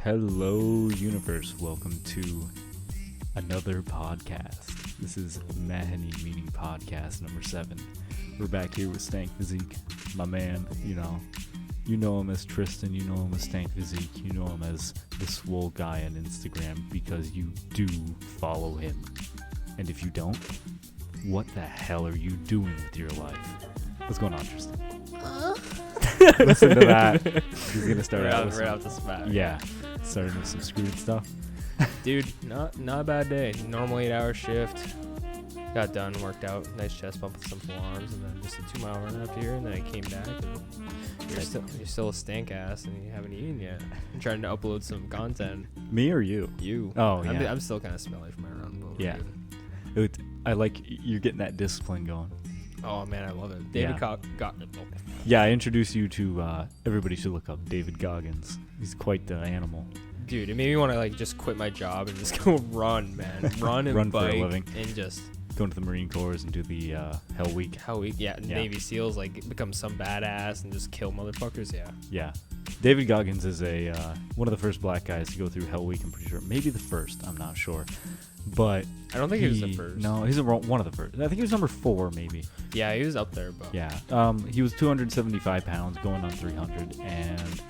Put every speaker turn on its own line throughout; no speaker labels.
Hello, universe. Welcome to another podcast. This is Mahony Meaning Podcast number 7. We're back here with Stankphysique, my man. You know him as Tristan. You know him as Stankphysique. You know him as the swole guy on Instagram because you do follow him. And if you don't, what the hell are you doing with your life? What's going on, Tristan? Listen to that. He's gonna start
right
out
out the spot.
Yeah, starting with some screwed stuff.
Dude, not a bad day. Normal 8-hour shift. Got done, worked out, nice chest bump with some forearms, and then just a 2-mile run after here. And then I came back, and you're still a stank ass, and you haven't eaten yet. I'm trying to upload some content.
Me or you?
You.
Oh yeah.
I'm still kind of smelly from my run. But
Yeah.
good.
I like you're getting that discipline going.
Oh man, I love it. David Goggins.
Yeah, I introduced you to everybody should look up David Goggins. He's quite the animal.
Dude, it made me want to just quit my job and just go run, man. Run and
Run
bike
for a living.
and just
Go into the Marine Corps and do the Hell Week.
Hell Week. Yeah, Navy SEALs, become some badass and just kill motherfuckers. Yeah.
Yeah. David Goggins is one of the first black guys to go through Hell Week, I'm pretty sure. Maybe the first, I'm not sure. But
I don't think he was the first.
No, he's one of the first. I think he was number 4, maybe.
Yeah, he was up there, but
Yeah. He was 275 pounds, going on 300, and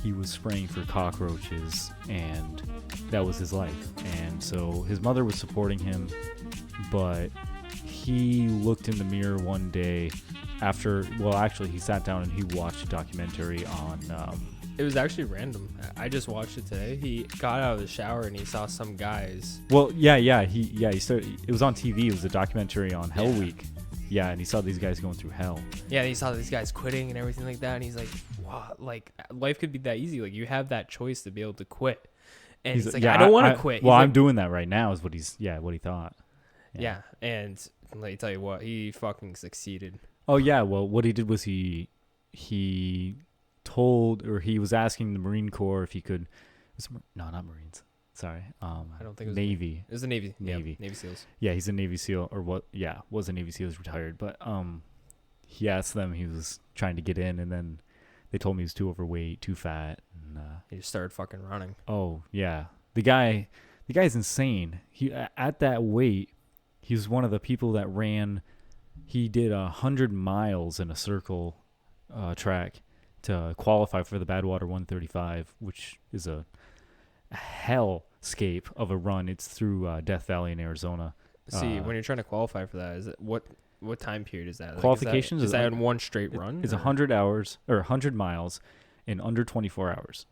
he was spraying for cockroaches, and that was his life. And so his mother was supporting him, but he looked in the mirror one day he sat down and he watched a documentary on
it was actually random. I just watched it today. He got out of the shower and he saw some guys.
He started, it was on TV. It was a documentary on Hell Week. Yeah, and he saw these guys going through hell.
Yeah, he saw these guys quitting and everything like that, and he's like, wow, life could be that easy. You have that choice to be able to quit. And he's like, I don't want to quit.
Well, I'm doing that right now is what he thought.
Yeah, and let me tell you what, he fucking succeeded.
Oh yeah, well what he did was he was asking the Marine Corps if he could. No, not Marines. Sorry. I
don't think it was
Navy.
It was the Navy.
Navy.
Yeah, Navy SEALs.
Yeah, he's a Navy SEAL or what? Yeah, was a Navy SEAL. He's retired, but he asked them. He was trying to get in, and then they told me he was too overweight, too fat, and
he just started fucking running.
Oh yeah, the guy's insane. He at that weight, he was one of the people that ran. He did 100 miles in a circle track to qualify for the Badwater 135, which is a hellscape of a run. It's through Death Valley in Arizona.
See, when you're trying to qualify for that, is it what time period is that?
Qualifications
is that in one straight run?
It's 100 hours or 100 miles in under 24 hours.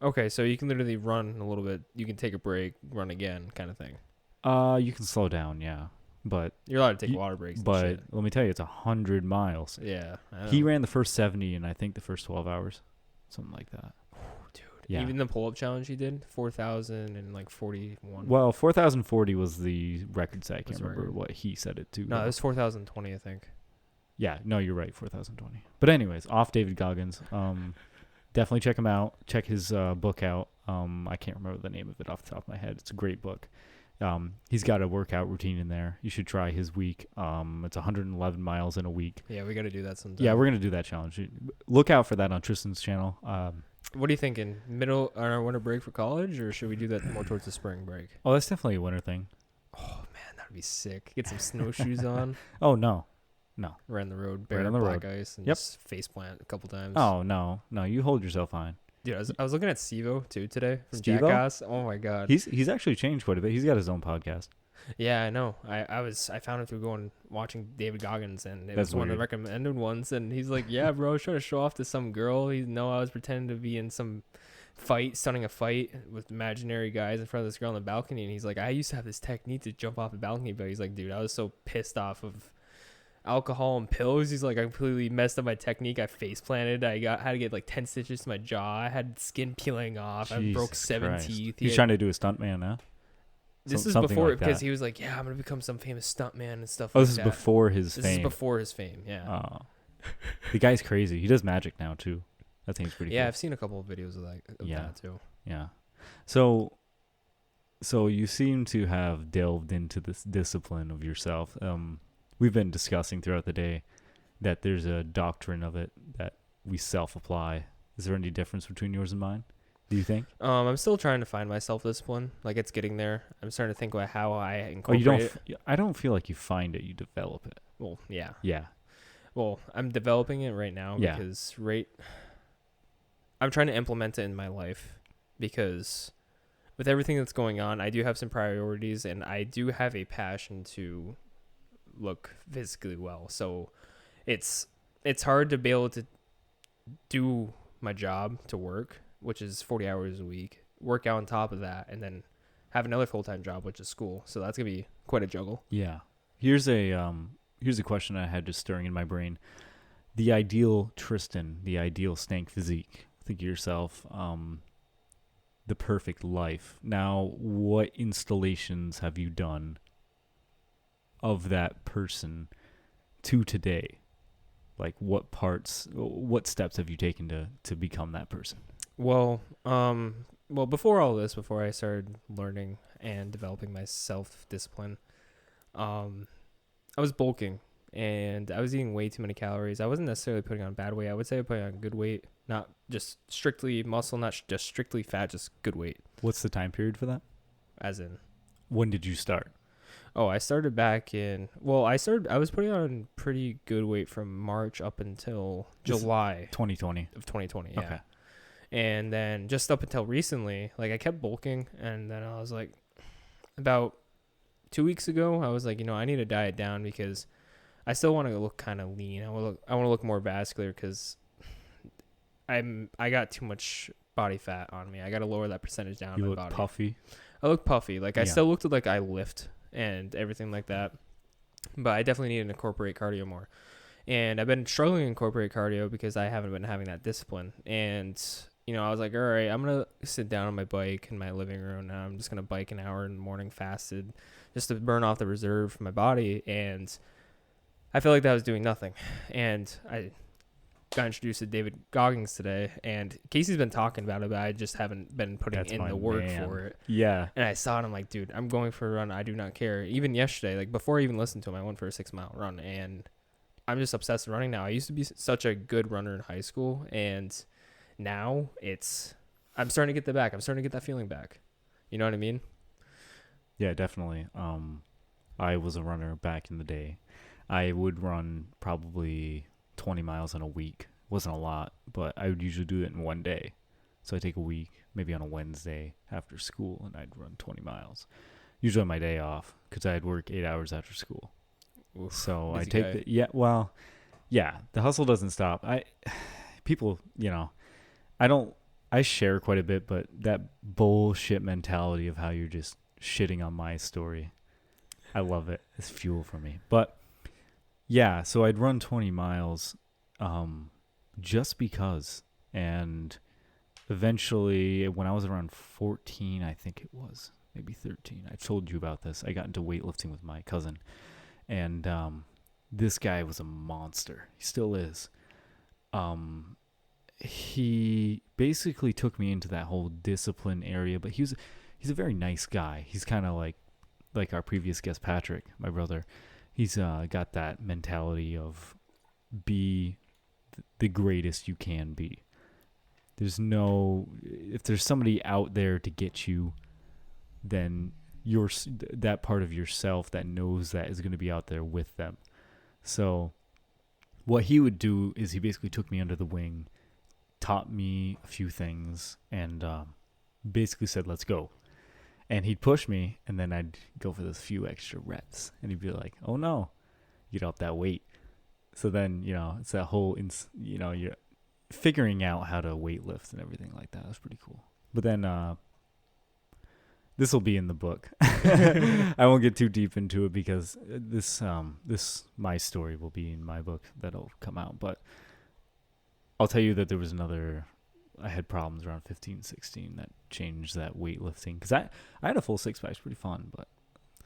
Okay, so you can literally run a little bit. You can take a break, run again, kind of thing.
You can slow down, yeah. But
you're allowed to take water breaks.
But let me tell you, it's 100 miles.
Yeah.
He ran the first 70 in I think the first 12 hours, something like that.
Dude.
Yeah.
Even the pull-up challenge he did, 4,000 and 41.
Well, 4,040 was the record set. I can't remember what he said it to.
No, it was 4,020, I think.
Yeah, no, you're right, 4,020. But anyways, off David Goggins. Definitely check him out. Check his book out. I can't remember the name of it off the top of my head. It's a great book. He's got a workout routine in there. You should try his week. It's 111 miles in a week.
Yeah, we got to do that sometime.
Yeah, we're going to do that challenge. Look out for that on Tristan's channel.
What are you thinking? Middle on our winter break for college, or should we do that more towards the spring break?
Oh, that's definitely a winter thing.
Oh, man, that would be sick. Get some snowshoes on.
Oh, no.
Around the road, bare
right on the
black
road.
ice, and just face plant a couple times.
Oh, no. You hold yourself fine.
Dude, I was looking at Steve-O too today from
Steve-O?
Jackass. Oh my god,
he's actually changed quite a bit. He's got his own podcast.
Yeah, I know. I found him through watching David Goggins, and it
That's
was one of
weird.
the recommended ones. And he's like, "Yeah, bro, I was trying to show off to some girl. I was pretending to be in some fight, starting a fight with imaginary guys in front of this girl on the balcony." And he's like, "I used to have this technique to jump off the balcony, but he's like, dude, I was so pissed off of alcohol and pills. He's like, I completely messed up my technique. I face planted. I had to get 10 stitches to my jaw. I had skin peeling off. I broke 7 teeth.
He's trying to do a stuntman now.
This is before, because he was like, yeah, I'm gonna become some famous stuntman and stuff.
This is before his fame.
This is before his fame. Yeah.
Oh. The guy's crazy. He does magic now too. I think it's pretty.
Yeah,
cool.
I've seen a couple of videos of that too.
Yeah. So you seem to have delved into this discipline of yourself. We've been discussing throughout the day that there's a doctrine of it that we self-apply. Is there any difference between yours and mine? Do you think?
I'm still trying to find my self-discipline. Like, it's getting there. I'm starting to think about how I
Oh,
incorporate
you don't.
it.
I don't feel like you find it. You develop it.
Well, yeah.
Yeah.
Well, I'm developing it right now
Yeah.
because I'm trying to implement it in my life because with everything that's going on, I do have some priorities and I do have a passion to look physically well. So it's hard to be able to do my job to work, which is 40 hours a week, work out on top of that, and then have another full-time job, which is school. So that's going to be quite a juggle.
Yeah. Here's a question I had just stirring in my brain. The ideal Tristan, the ideal Stankphysique. Think of yourself, the perfect life. Now, what installations have you done of that person to today? Like, what steps have you taken to become that person?
Well, before all this, before I started learning and developing my self-discipline, I was bulking and I was eating way too many calories. I wasn't necessarily putting on bad weight. I would say I put on good weight, not just strictly muscle, not just strictly fat, just good weight.
What's the time period for that?
As in,
when did you start?
Oh, I started back in, I was putting on pretty good weight from March up until July
2020
of 2020. Yeah.
Okay.
And then just up until recently, like I kept bulking, and then I was like, about 2 weeks ago, I was like, I need to diet down because I still want to look kind of lean. I want to look more vascular because I got too much body fat on me. I got to lower that percentage down.
You
in my
look
body.
puffy.
I look puffy. Like I still looked like I lift and everything like that, but I definitely need to incorporate cardio more. And I've been struggling to incorporate cardio because I haven't been having that discipline. And I was like, all right, I'm gonna sit down on my bike in my living room now. I'm just gonna bike an hour in the morning fasted, just to burn off the reserve from my body. And I feel like that was doing nothing. And I got introduced to David Goggins today, and Casey's been talking about it, but I just haven't been putting in the work for it.
Yeah.
And I saw it, I'm like, dude, I'm going for a run. I do not care. Even yesterday, like before I even listened to him, I went for a 6-mile run, and I'm just obsessed with running now. I used to be such a good runner in high school, and now I'm starting to get the back. I'm starting to get that feeling back. You know what I mean?
Yeah, definitely. I was a runner back in the day. I would run probably 20 miles in a week. Wasn't a lot, but I would usually do it in one day. So I'd take a week, maybe on a Wednesday after school, and I'd run 20 miles. Usually on my day off, because I'd work 8 hours after school.
Oof,
so I take the hustle doesn't stop. I share quite a bit, but that bullshit mentality of how you're just shitting on my story, I love it. It's fuel for me. But yeah, so I'd run 20 miles just because. And eventually, when I was around 14, I think it was, maybe 13, I told you about this. I got into weightlifting with my cousin. And this guy was a monster. He still is. He basically took me into that whole discipline area, but he's a very nice guy. He's kind of like our previous guest, Patrick, my brother. He's got that mentality of be the greatest you can be. If there's somebody out there to get you, then that part of yourself that knows that is going to be out there with them. So what he would do is he basically took me under the wing, taught me a few things, and basically said, let's go. And he'd push me, and then I'd go for those few extra reps. And he'd be like, oh no, get off that weight. So then, it's that whole, you're figuring out how to weight lift and everything like that. It was pretty cool. But then this will be in the book. I won't get too deep into it because this my story will be in my book that'll come out. But I'll tell you that there was I had problems around 15, 16 that changed that weightlifting. Because I had a full six-pack. It's pretty fun, but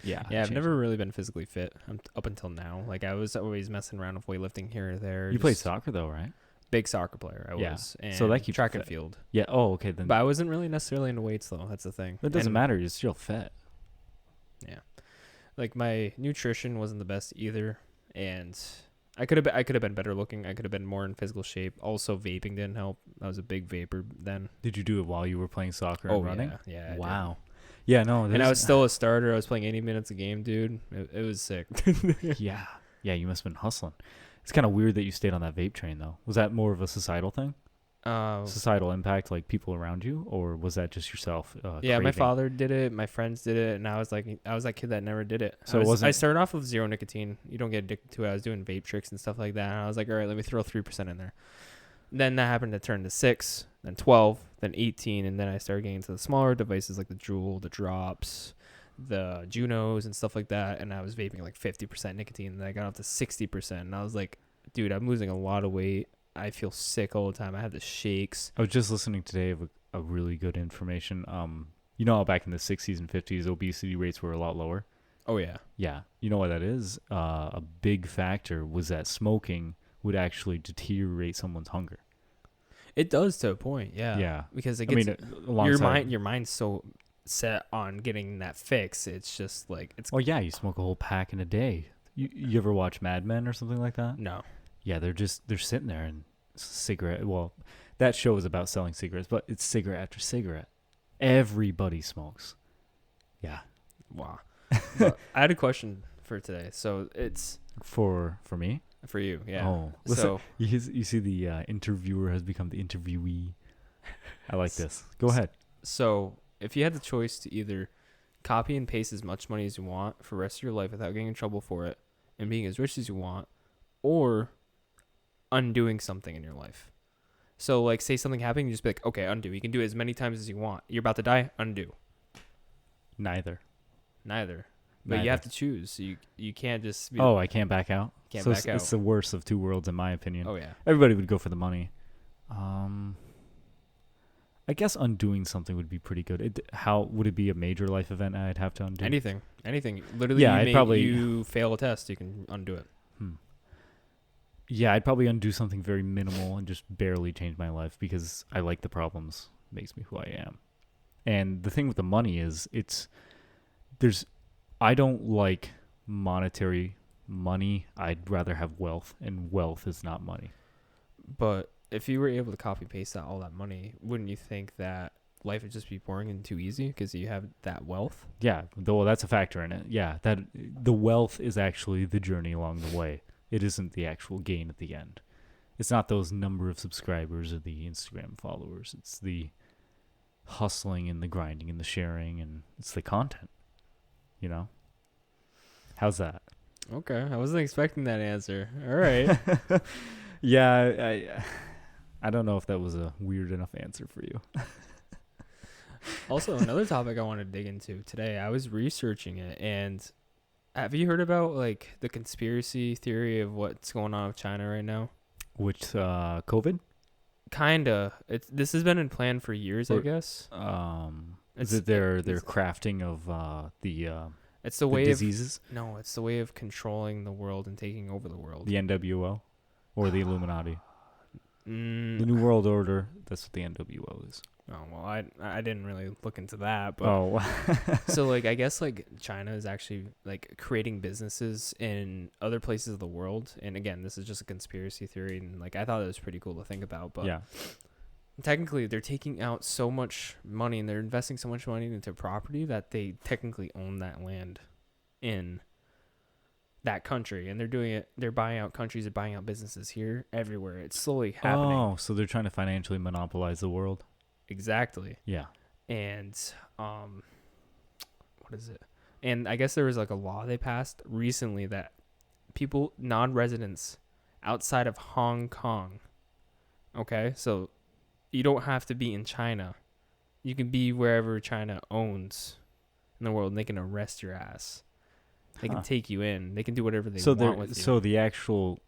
yeah.
Yeah, I've never really been physically fit up until now. Like, I was always messing around with weightlifting here or there.
You played soccer, though, right?
Big soccer player, I was. And
so that keeps
track and field.
Yeah, oh, okay. Then.
But I wasn't really necessarily into weights, though. That's the thing.
It doesn't matter. You're still fit.
Yeah. Like, my nutrition wasn't the best either. And I could have been better looking. I could have been more in physical shape. Also, vaping didn't help. I was a big vapor then.
Did you do it while you were playing soccer and running?
Yeah.
Wow. Yeah, no.
And I was still a starter. I was playing 80 minutes a game, dude. It was sick.
Yeah, you must have been hustling. It's kind of weird that you stayed on that vape train, though. Was that more of a societal thing? Societal impact, like people around you, or was that just yourself?
Yeah,
craving?
my father did it. My friends did it, and I was that kid that never did it.
So
I started off with zero nicotine. You don't get addicted to it. I was doing vape tricks and stuff like that. And I was like, all right, let me throw 3% in there. Then that happened to turn to 6, then 12, then 18, and then I started getting into the smaller devices like the Juul, the Drops, the Junos, and stuff like that. And I was vaping like 50% nicotine, and then I got up to 60%, and I was like, dude, I'm losing a lot of weight. I feel sick all the time. I have the shakes.
I was just listening today of a really good information. You know how back in the 60s and 50s, obesity rates were a lot lower?
Oh, yeah.
Yeah. You know what that is? A big factor was that smoking would actually deteriorate someone's hunger.
It does to a point, yeah.
Yeah.
Because it gets, your mind's so set on getting that fix. It's just like...
Oh, yeah. You smoke a whole pack in a day. You ever watch Mad Men or something like that?
No.
Yeah, they're sitting there and cigarette. Well, that show is about selling cigarettes, but it's cigarette after cigarette. Everybody smokes. Yeah.
Wow. I had a question for today. So it's
for me.
For you, yeah.
Oh, listen, so you see the interviewer has become the interviewee. I like this. Go ahead.
So if you had the choice to either copy and paste as much money as you want for the rest of your life without getting in trouble for it and being as rich as you want, or undoing something in your life. So like say something happened, you just be like, okay, undo. You can do it as many times as you want. You're about to die, undo.
Neither.
But you have to choose. You can't just be
I can't back out.
Can't back out.
It's the worst of two worlds in my opinion.
Oh yeah.
Everybody would go for the money. I guess undoing something would be pretty good. How would it be a major life event I'd have to undo?
Anything. Literally, you fail a test, you can undo it.
Yeah, I'd probably undo something very minimal and just barely change my life because I like the problems. It makes me who I am. And the thing with the money is I don't like monetary money. I'd rather have wealth, and wealth is not money.
But if you were able to copy paste all that money, wouldn't you think that life would just be boring and too easy because you have that wealth?
Yeah, well, that's a factor in it. Yeah, that the wealth is actually the journey along the way. It isn't the actual gain at the end. It's not those number of subscribers or the Instagram followers. It's the hustling and the grinding and the sharing, and it's the content. You know? How's that?
Okay, I wasn't expecting that answer. All right.
Yeah, I don't know if that was a weird enough answer for you.
Also, another topic I want to dig into today, I was researching it, and have you heard about like the conspiracy theory of what's going on with China right now?
Which COVID?
Kinda. This has been in plan for years, I guess.
Is it their crafting of
it's the way
diseases?
No, it's the way of controlling the world and taking over the world.
The NWO or the Illuminati? The New World Order. That's what the NWO is.
Oh, well, I didn't really look into that, but so like I guess like China is actually like creating businesses in other places of the world, and again, this is just a conspiracy theory, and like I thought it was pretty cool to think about, but
yeah,
technically they're taking out so much money and they're investing so much money into property that they technically own that land in that country, and they're doing it. They're buying out countries, they're buying out businesses here, everywhere. It's slowly happening.
Oh, so they're trying to financially monopolize the world.
Exactly.
Yeah.
And what is it? And I guess there was like a law they passed recently that people, non-residents outside of Hong Kong, okay, so you don't have to be in China. You can be wherever China owns in the world, and they can arrest your ass. They can take you in. They can do whatever they want with you.
So the actual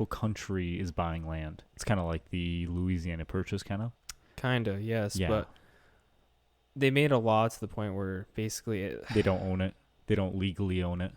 country is buying land. It's kind of like the Louisiana Purchase, kind of.
Kinda, yes.
Yeah.
But they made a law to the point where basically
they don't own it. They don't legally own it.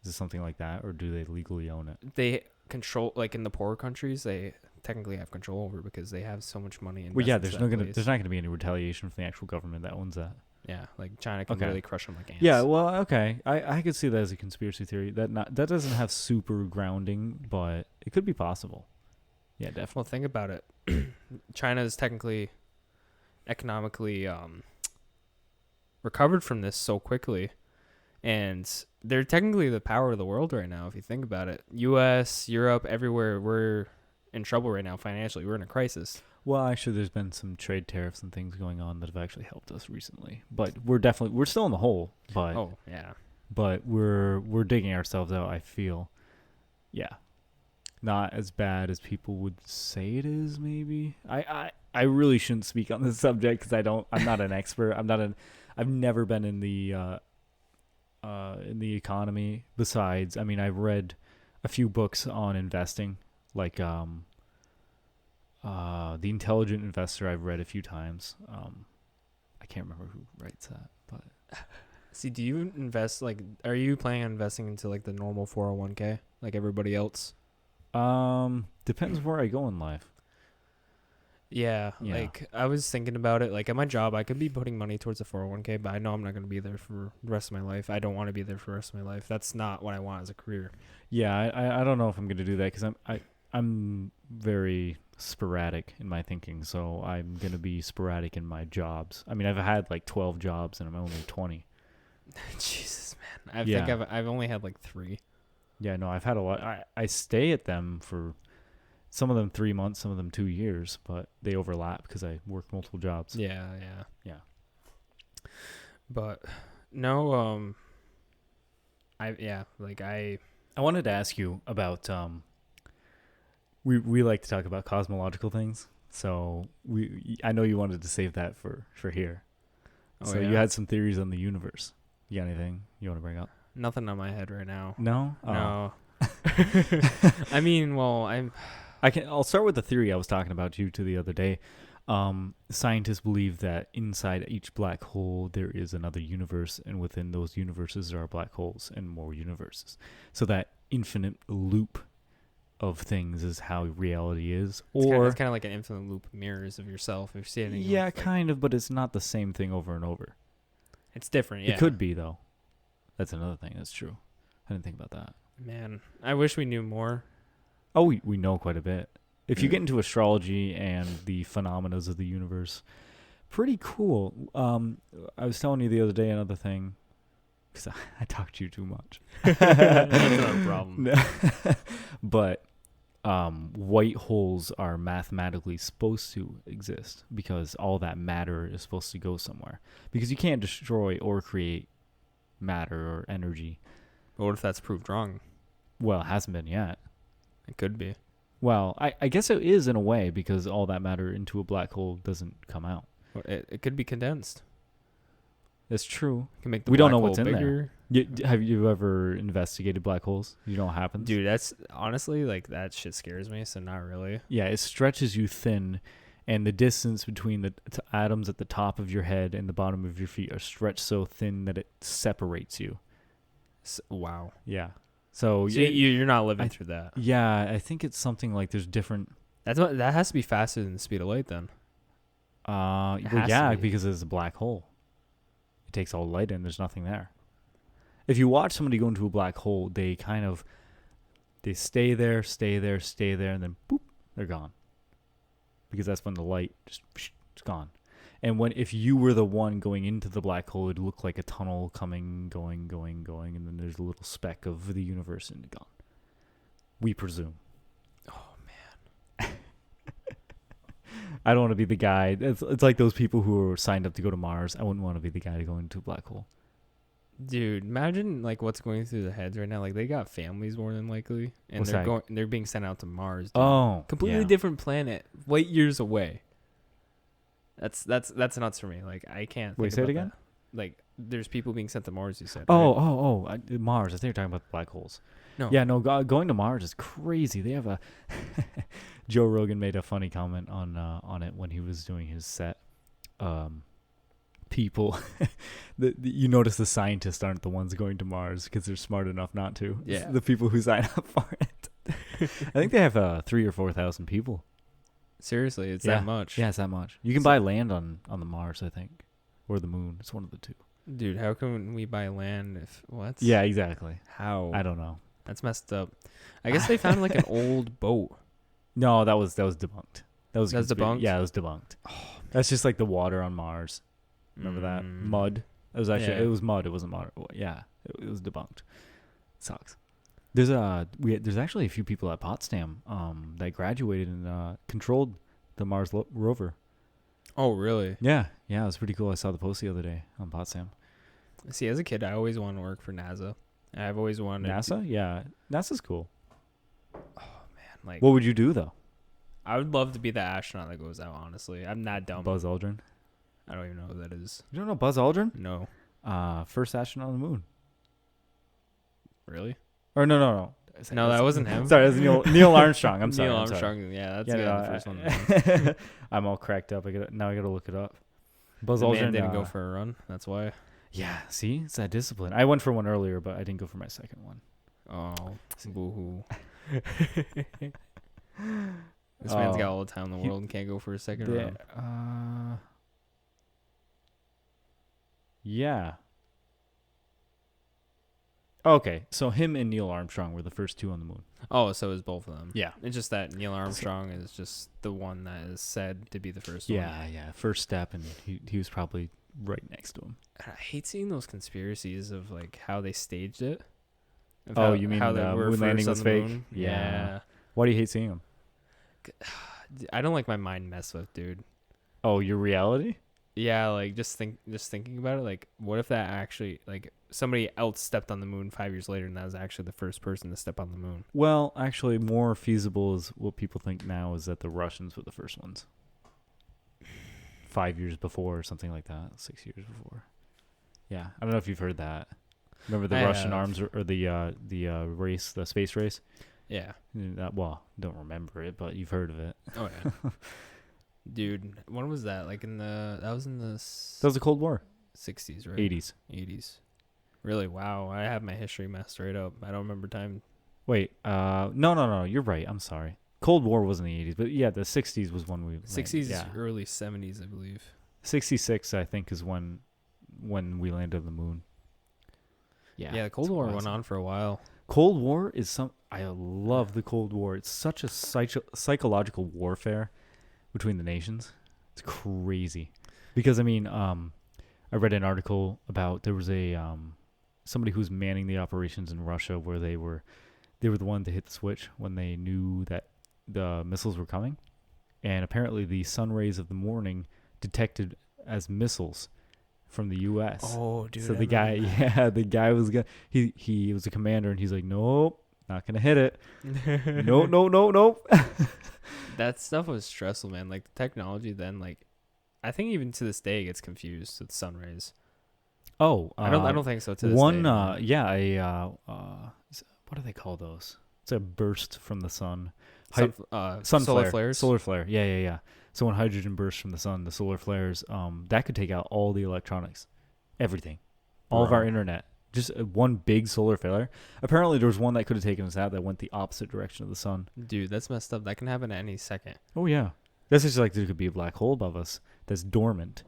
Is it something like that, or do they legally own it?
They control, like in the poorer countries, they technically have control over it because they have so much money.
Well, yeah, there's not going to be any retaliation from the actual government that owns that.
Yeah, like China can really crush them like ants.
Yeah, well, okay. I could see that as a conspiracy theory. That doesn't have super grounding, but it could be possible. Yeah, definitely.
Well, think about it. China is technically economically recovered from this so quickly, and they're technically the power of the world right now. If you think about it, U.S., Europe, everywhere, we're in trouble right now financially. We're in a crisis.
Well, actually, there's been some trade tariffs and things going on that have actually helped us recently. But we're still in the hole. But but we're digging ourselves out. I feel, yeah, not as bad as people would say it is. Maybe I really shouldn't speak on this subject because I'm not an expert. I've never been in the economy. Besides, I mean, I've read a few books on investing, like The Intelligent Investor. I've read a few times. I can't remember who writes that, but
see, do you invest are you planning on investing into like the normal 401k like everybody else?
Depends where I go in life.
Yeah, like I was thinking about it. Like at my job, I could be putting money towards a 401k, but I know I'm not going to be there for the rest of my life. I don't want to be there for the rest of my life. That's not what I want as a career.
Yeah, I don't know if I'm going to do that because I'm very sporadic in my thinking, so I'm going to be sporadic in my jobs. I mean, I've had like 12 jobs and I'm only 20.
Jesus, man. I think I've only had like 3.
Yeah, no, I've had a lot. I stay at them for some of them 3 months, some of them 2 years, but they overlap because I work multiple jobs.
Yeah. But no, I
wanted to ask you about we like to talk about cosmological things, so I know you wanted to save that for here. So you had some theories on the universe. You got anything you want to bring up?
Nothing on my head right now.
No?
No. I mean, well,
I'll start with the theory I was talking about to you the other day. Scientists believe that inside each black hole there is another universe, and within those universes there are black holes and more universes. So that infinite loop of things is how reality is.
It's kind of like an infinite loop of mirrors of yourself. If you're seeing
kind of, but it's not the same thing over and over.
It's different, yeah.
It could be, though. That's another thing. That's true. I didn't think about that.
Man, I wish we knew more.
Oh, we know quite a bit. If you get into astrology and the phenomena of the universe, pretty cool. I was telling you the other day another thing, because I talked to you too much.
That's not a problem.
But white holes are mathematically supposed to exist because all that matter is supposed to go somewhere. Because you can't destroy or create matter or energy.
But what if that's proved wrong?
Well, it hasn't been yet.
It could be.
Well, I guess it is in a way because all that matter into a black hole doesn't come out.
It could be condensed.
That's true.
Can make the
we
black
don't know
hole
what's in
bigger.
there. Have you ever investigated black holes? You know what happens?
Dude, that's honestly like that shit scares me, so not really.
Yeah, it stretches you thin, and the distance between the atoms at the top of your head and the bottom of your feet are stretched so thin that it separates you.
Wow.
Yeah. So
you're not living through that.
Yeah, I think it's something like there's different.
That has to be faster than the speed of light, then.
Because it's a black hole. It takes all light in. There's nothing there. If you watch somebody go into a black hole, they stay there, and then boop, they're gone. Because that's when the light just it's gone. And if you were the one going into the black hole, it'd look like a tunnel coming, going, and then there's a little speck of the universe and gone. We presume.
Oh man.
I don't want to be the guy. It's like those people who are signed up to go to Mars. I wouldn't want to be the guy to go into a black hole.
Dude, imagine like what's going through their heads right now. Like they got families more than likely, and they're being sent out to Mars. Dude.
Oh,
completely different planet, light years away. That's nuts for me. Like I can't.
Wait, say it again.
That. Like there's people being sent to Mars. You said.
Right? Mars. I think you're talking about the black holes.
No.
Yeah, no. Going to Mars is crazy. They have a. Joe Rogan made a funny comment on it when he was doing his set. People, you notice the scientists aren't the ones going to Mars because they're smart enough not to.
Yeah.
It's the people who sign up for it. I think they have 3,000 or 4,000 people.
Seriously, it's that much.
Yeah, it's that much. You can buy land on the Mars, I think. or the moon. It's one of the two.
Dude, how can we buy land if what?
Yeah, exactly.
How?
I don't know.
That's messed up. I guess they found like an old boat.
No, that was debunked. That's
debunked?
Yeah, it was debunked. Oh, that's just like the water on Mars. Remember that? Mud. It was actually it was mud. It wasn't mud. Yeah, it was debunked. It sucks. There's actually a few people at Potsdam that graduated and controlled the Mars rover.
Oh, really?
Yeah, it was pretty cool. I saw the post the other day on Potsdam.
See, as a kid, I always wanted to work for NASA. I've always wanted
NASA. Yeah, NASA's cool.
Oh man, like
what would you do though?
I would love to be the astronaut that goes out. Honestly, I'm not dumb.
Buzz Aldrin.
I don't even know who that is.
You don't know Buzz Aldrin?
No.
First astronaut on the moon.
Really?
Or no.
No, that wasn't him.
Sorry, it was Neil Armstrong. I'm sorry.
Neil
I'm sorry.
Armstrong. Yeah, that's the first one.
I'm all cracked up. I gotta look it up. Buzz
The
Aldrin
man didn't go for a run. That's why.
Yeah, see, it's that discipline. I went for one earlier, but I didn't go for my second one.
Oh, boo-hoo. This man's got all the time in the world and can't go for a second run.
Yeah. Okay, so him and Neil Armstrong were the first two on the moon.
Oh, so it's both of them.
Yeah.
It's just that Neil Armstrong is just the one that is said to be the first one.
Yeah. First step, and he was probably right next to him.
I hate seeing those conspiracies of like how they staged it.
You mean the moon landing was fake?
Moon.
Yeah. Why do you hate seeing them?
I don't like my mind messed with, dude.
Oh, your reality?
Yeah, like just thinking about it, like what if that actually like somebody else stepped on the moon 5 years later and that was actually the first person to step on the moon?
Well, actually more feasible is what people think now is that the Russians were the first ones. 5 years before or something like that, 6 years before. Yeah, I don't know if you've heard that. Remember the Russian arms or the race, the space race?
Yeah.
Well, don't remember it, but you've heard of it.
Oh yeah. Dude, when was that? Like that was in the
That was the Cold War.
60s, right?
80s.
Really? Wow. I have my history messed right up. I don't remember time.
Wait, no, you're right. I'm sorry. Cold War was in the 80s, but yeah, the 60s was when we
60s,
yeah.
early 70s, I believe.
66, I think, is when we landed on the moon.
Yeah, the Cold War went on for a while.
Cold War is I love the Cold War. It's such a psychological warfare between the nations. It's crazy. Because, I mean, I read an article about there was a somebody who's manning the operations in Russia where they were the one to hit the switch when they knew that the missiles were coming. And apparently the sun rays of the morning detected as missiles from the U.S.
Oh, dude.
So the guy was he was a commander and he's like, nope, not gonna hit it. Nope.
That stuff was stressful, man. Like the technology then, like I think even to this day it gets confused with sun rays.
Oh,
I don't think so. To this
day. What do they call those? It's a burst from the sun.
Solar flares.
Solar flare. Yeah. So when hydrogen bursts from the sun, the solar flares, that could take out all the electronics, everything, all of our internet. Just one big solar flare. Apparently, there was one that could have taken us out that went the opposite direction of the sun.
Dude, that's messed up. That can happen at any second.
Oh yeah, that's just like there could be a black hole above us that's dormant.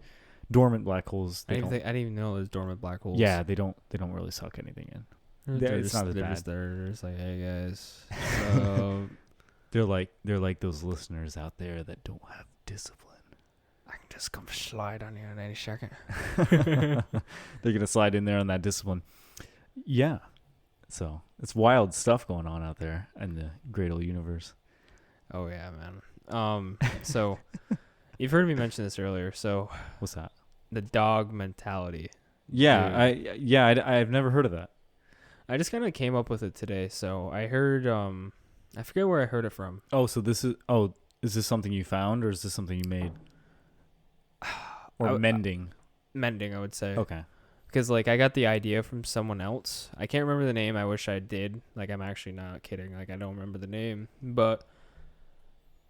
Dormant black holes.
I didn't even know there's dormant black holes.
Yeah, they don't really suck anything in.
They're
it's not as bad.
They're just like, hey guys.
They're like those listeners out there that don't have discipline.
I can just come slide on you in any second.
They're gonna slide in there on that discipline. Yeah. So it's wild stuff going on out there in the great old universe.
Oh yeah, man. So you've heard me mention this earlier. So
what's that?
The dog mentality.
Yeah, I've never heard of that.
I just kind of came up with it today. So I heard, I forget where I heard it from.
Oh, so is this something you found or is this something you made? Or mending?
Mending, I would say.
Okay.
Because, like, I got the idea from someone else. I can't remember the name. I wish I did. Like, I'm actually not kidding. Like, I don't remember the name. But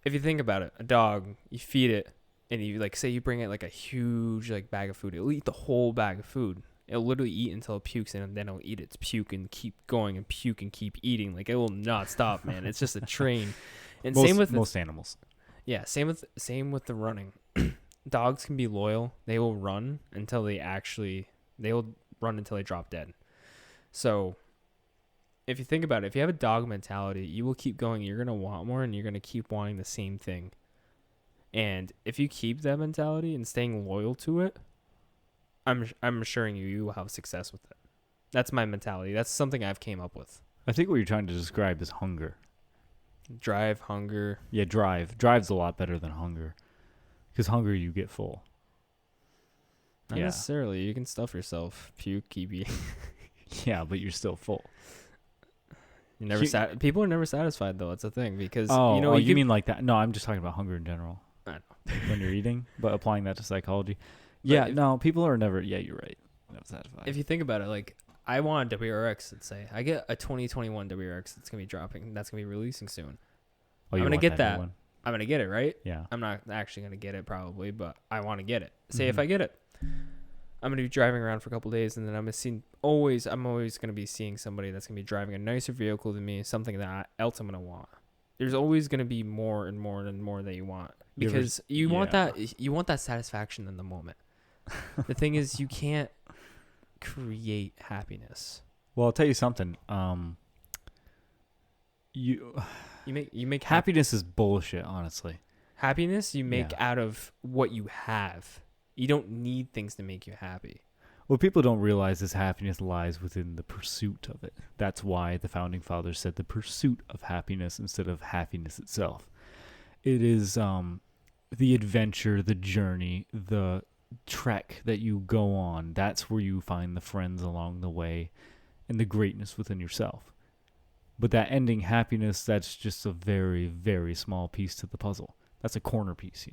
if you think about it, a dog, you feed it, and you, like, say you bring it, like, a huge, like, bag of food. It'll eat the whole bag of food. It'll literally eat until it pukes, and then it'll eat its puke and keep going and puke and keep eating. Like, it will not stop, man. It's just a train. And same with
most animals.
Yeah, same with the running. dogs can be loyal. They will run until they drop dead. So if you think about it, if you have a dog mentality, you will keep going. You're going to want more, and you're going to keep wanting the same thing. And if you keep that mentality and staying loyal to it, I'm assuring you will have success with it. That's my mentality. That's something I've came up with.
I think what you're trying to describe is hunger.
Drive, hunger.
Yeah, drive. Drive's a lot better than hunger. Because hunger, you get full.
Not necessarily. You can stuff yourself. Puke, keep.
Yeah, but you're still full.
People are never satisfied, though. It's a thing. Because,
you mean like that? No, I'm just talking about hunger in general.
I know.
When you're eating, but applying that to psychology. People are never, you're right. Never satisfied.
If you think about it, like, I want a WRX, let's say. I get a 2021 WRX that's going to be dropping. That's going to be releasing soon. I'm going to get that. I'm going to get it, right?
Yeah.
I'm not actually going to get it probably, but I want to get it. Say if I get it, I'm going to be driving around for a couple of days, and then I'm always going to be seeing somebody that's going to be driving a nicer vehicle than me, something else I'm going to want. There's always going to be more and more and more that you want, because you want that satisfaction in the moment. The thing is, you can't create happiness.
Well, I'll tell you something. You make happiness is bullshit, honestly.
Happiness you make out of what you have. You don't need things to make you happy.
What people don't realize is happiness lies within the pursuit of it. That's why the founding fathers said the pursuit of happiness instead of happiness itself. It is the adventure, the journey, the trek that you go on. That's where you find the friends along the way and the greatness within yourself. But that ending happiness, that's just a very, very small piece to the puzzle. That's a corner piece,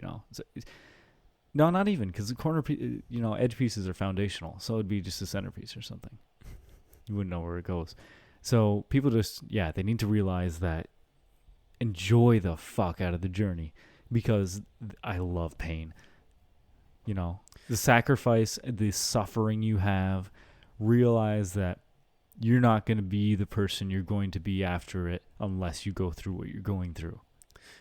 No, not even, because the corner piece, edge pieces are foundational. So it'd be just a centerpiece or something. You wouldn't know where it goes. So people just, they need to realize that enjoy the fuck out of the journey, because I love pain. The sacrifice, the suffering you have, realize that you're not going to be the person you're going to be after it unless you go through what you're going through.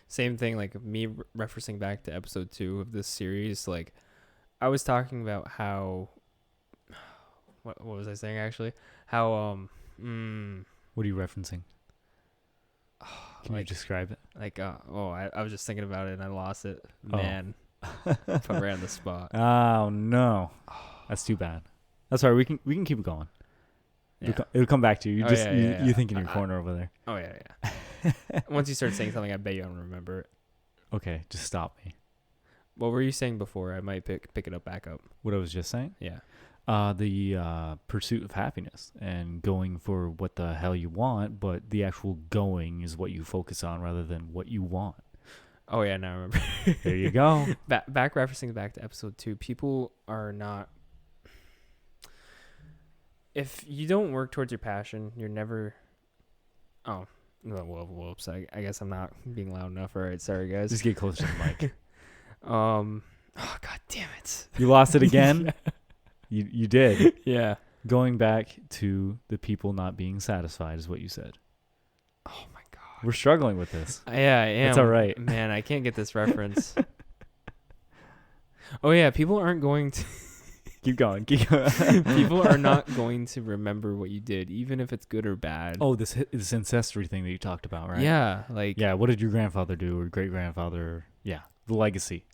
Same thing, like me referencing back to episode 2 of this series. Like, I was talking about how, what was I saying actually? How,
What are you referencing? Can you describe it?
Like, I was just thinking about it and I lost it. Man. Put right on the spot.
Oh no, that's too bad. That's all right. We can keep it going.
Yeah.
It'll come back to you. You think in your corner over there.
Oh yeah. Once you start saying something, I bet you don't remember it.
Okay, just stop me.
What were you saying before? I might pick it back up.
What I was just saying?
Yeah.
The pursuit of happiness and going for what the hell you want, but the actual going is what you focus on rather than what you want.
Oh yeah, now I remember.
There you go.
Back referencing back to episode 2, people are not. If you don't work towards your passion, you're never. Oh, well, whoops! I guess I'm not being loud enough. All right, sorry guys.
Just get closer to the mic.
Oh god damn it!
You lost it again. You did.
Yeah.
Going back to the people not being satisfied is what you said.
Oh my god.
We're struggling with this.
Yeah, I am.
It's all right.
Man, I can't get this reference. Oh yeah, people aren't going to.
Keep going.
People are not going to remember what you did, even if it's good or bad.
Oh, this ancestry thing that you talked about, right?
Yeah, like.
Yeah, what did your grandfather do or great grandfather? Yeah, the legacy.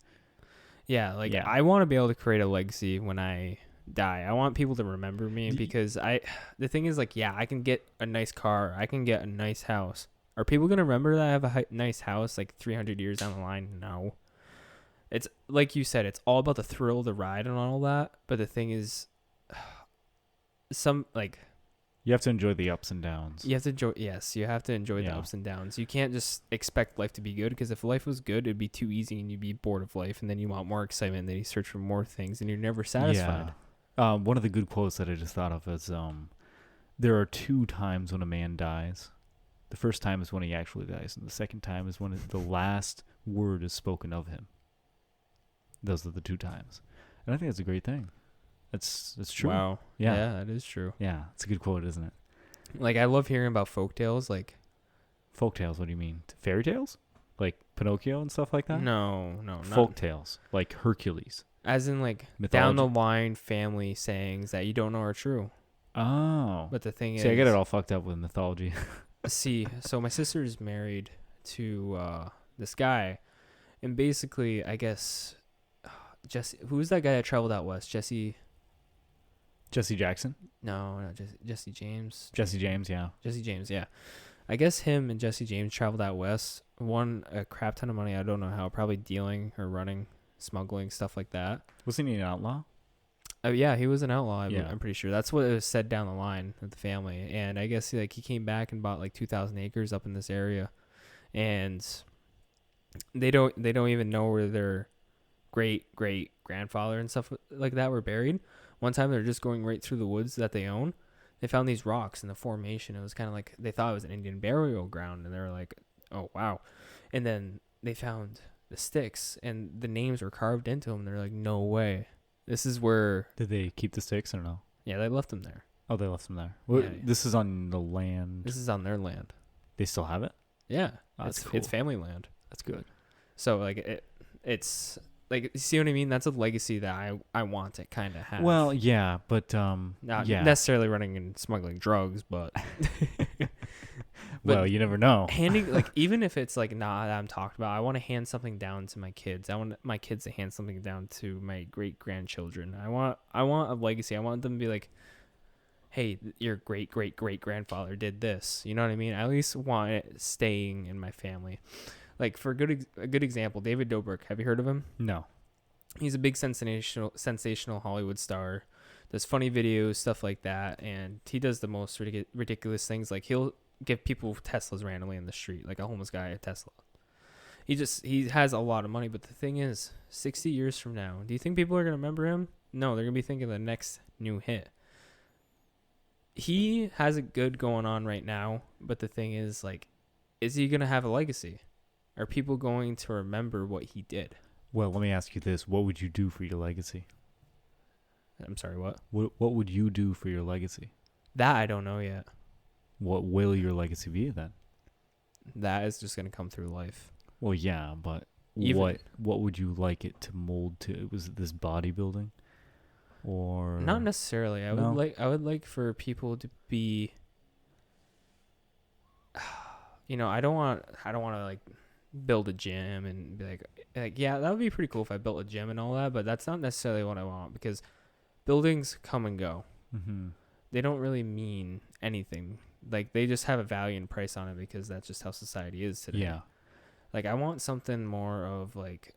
Yeah, like I want to be able to create a legacy when I die. I want people to remember me because the thing is, like, I can get a nice car, I can get a nice house. Are people gonna remember that I have a nice house like 300 years down the line? No. It's like you said, it's all about the thrill of the ride and all that. But the thing is,
you have to enjoy the ups and downs.
You have to enjoy. Yes, you have to enjoy the ups and downs. You can't just expect life to be good, because if life was good, it'd be too easy and you'd be bored of life, and then you want more excitement, and then you search for more things, and you're never satisfied.
Yeah. One of the good quotes that I just thought of is, there are 2 times when a man dies. The first time is when he actually dies, and the second time is when the last word is spoken of him. Those are the 2 times. And I think that's a great thing. That's true.
Wow. Yeah, that is true.
Yeah, it's a good quote, isn't it?
Like, I love hearing about folktales. Like,
folktales, what do you mean? Fairy tales? Like Pinocchio and stuff like that?
No,
Folk tales, like Hercules.
As in like
Mythology.
down the line family sayings that you don't know are true.
Oh.
But the thing is,
See, I get it all fucked up with mythology.
so my sister's married to this guy, and basically, I guess Jesse, who's that guy that traveled out west? Jesse
Jackson?
No, not Jesse James.
Jesse James, yeah.
Jesse James, yeah. I guess him and Jesse James traveled out west, won a crap ton of money. I don't know how, probably dealing or running, smuggling, stuff like that.
Wasn't he an outlaw?
Oh yeah, he was an outlaw.
Yeah.
I'm pretty sure. That's what it was said down the line with the family. And I guess he came back and bought like 2,000 acres up in this area, and they don't even know where their great grandfather and stuff like that were buried. One time they're just going right through the woods that they own. They found these rocks in the formation. It was kind of like they thought it was an Indian burial ground, and they were like, "Oh wow!" And then they found the sticks, and the names were carved into them. They're like, "No way! This is where."
Did they keep the sticks or no?
Yeah, they left them there.
Oh, they left them there. Well,
Yeah.
This is on the land.
This is on their land.
They still have it?
Yeah,
Oh, that's
it's
cool.
family land.
That's good.
So like it's like, you see what I mean? That's a legacy that I want to kind of have.
Well, yeah, but
Not
yeah.
necessarily running and smuggling drugs, but
Well, you never know.
handing, like, even if it's like not that I'm talked about, I want to hand something down to my kids. I want my kids to hand something down to my great grandchildren. I want a legacy. I want them to be like, hey, your great grandfather did this. You know what I mean? I at least want it staying in my family. Like, for a good example, David Dobrik. Have you heard of him?
No.
He's a big sensational Hollywood star. Does funny videos, stuff like that, and he does the most ridiculous things. Like, he'll give people Teslas randomly in the street, like a homeless guy a Tesla. He has a lot of money, but the thing is, 60 years from now, do you think people are gonna remember him? No, they're gonna be thinking of the next new hit. He has it good going on right now, but the thing is, like, is he gonna have a legacy? Are people going to remember what he did?
Well, let me ask you this. What would you do for your legacy?
I'm sorry, what?
What would you do for your legacy?
That I don't know yet.
What will your legacy be then?
That is just gonna come through life.
Well, yeah, but
Even-
what would you like it to mold to? Was it this bodybuilding? Or
Not necessarily. I
No?
would like for people to be, I don't want to like build a gym and be like yeah, that would be pretty cool if I built a gym and all that, but that's not necessarily what I want, because buildings come and go.
Mm-hmm.
They don't really mean anything. Like, they just have a value and price on it because that's just how society is today.
Yeah.
Like, I want something more of like,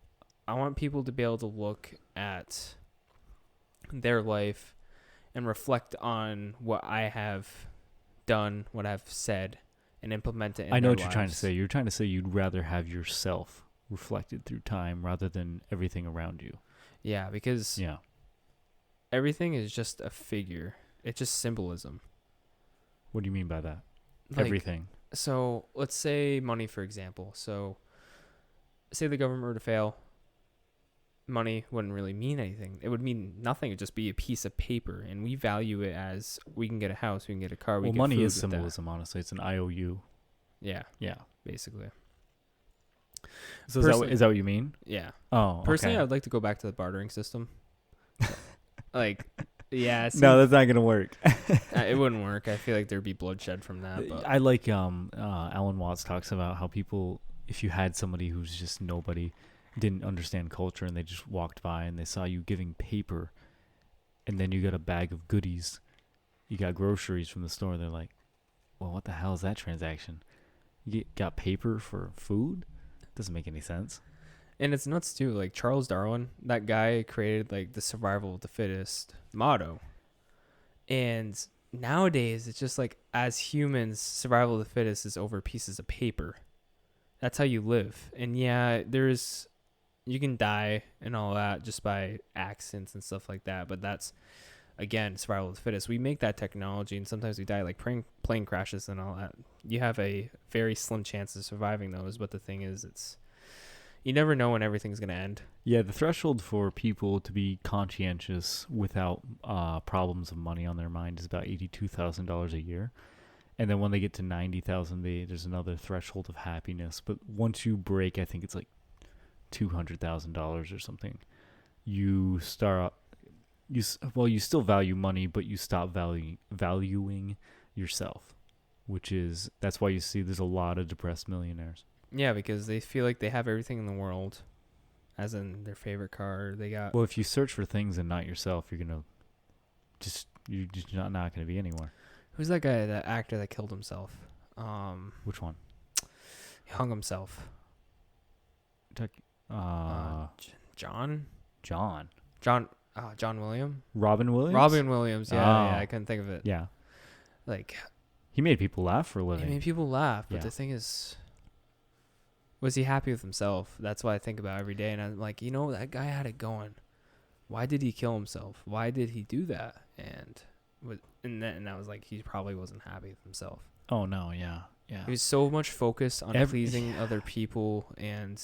I want people to be able to look at their life and reflect on what I have done, what I've said, and implement it in
I know
their
what you're trying to
lives.
say. You're trying to say you'd rather have yourself reflected through time rather than everything around you.
Yeah, because
Yeah.
everything is just a figure. It's just symbolism.
What do you mean by that?
Like,
Everything.
So let's say money, for example. So say the government were to fail, money wouldn't really mean anything. It would mean nothing. It'd just be a piece of paper, and we value it as we can get a house, we can get a car, we
Well,
get
money
food
is
with that.
symbolism, honestly. It's an IOU.
Yeah,
Yeah.
basically.
So
Personally-
is that what you mean?
Yeah.
Oh,
Personally,
okay.
I would like to go back to the bartering system. Like, yeah,
No, that's not going to work.
it wouldn't work. I feel like there'd be bloodshed from that. But
I like Alan Watts talks about how people, if you had somebody who's just nobody, didn't understand culture, and they just walked by and they saw you giving paper, and then you got a bag of goodies, you got groceries from the store, they're like, well, what the hell is that transaction? You got paper for food? Doesn't make any sense.
And it's nuts too. Like, Charles Darwin, that guy created like the survival of the fittest motto. And nowadays, it's just like, as humans, survival of the fittest is over pieces of paper. That's how you live. And yeah, you can die and all that just by accidents and stuff like that. But that's, again, survival of the fittest. We make that technology, and sometimes we die, like plane crashes and all that. You have a very slim chance of surviving those. But the thing is, you never know when everything's going to end.
Yeah, the threshold for people to be conscientious without problems of money on their mind is about $82,000 a year. And then when they get to 90,000, there's another threshold of happiness. But once you break, I think it's like $200,000 or something, you start, you still value money, but you stop valuing yourself, that's why you see there's a lot of depressed millionaires.
Yeah, because they feel like they have everything in the world, as in their favorite car. They got.
Well, if you search for things and not yourself, you're not going to be anywhere.
Who's that guy, that actor that killed himself?
Which one?
He hung himself. John Williams?
Robin Williams?
Robin Williams, yeah, I couldn't think of it.
Yeah.
Like,
he made people laugh for a living.
He made people laugh, but
Yeah.
the thing is, was he happy with himself? That's what I think about every day, and I'm like, that guy had it going. Why did he kill himself? Why did he do that? And I was like, he probably wasn't happy with himself.
Oh, no, yeah.
He was so much focused on pleasing other people, and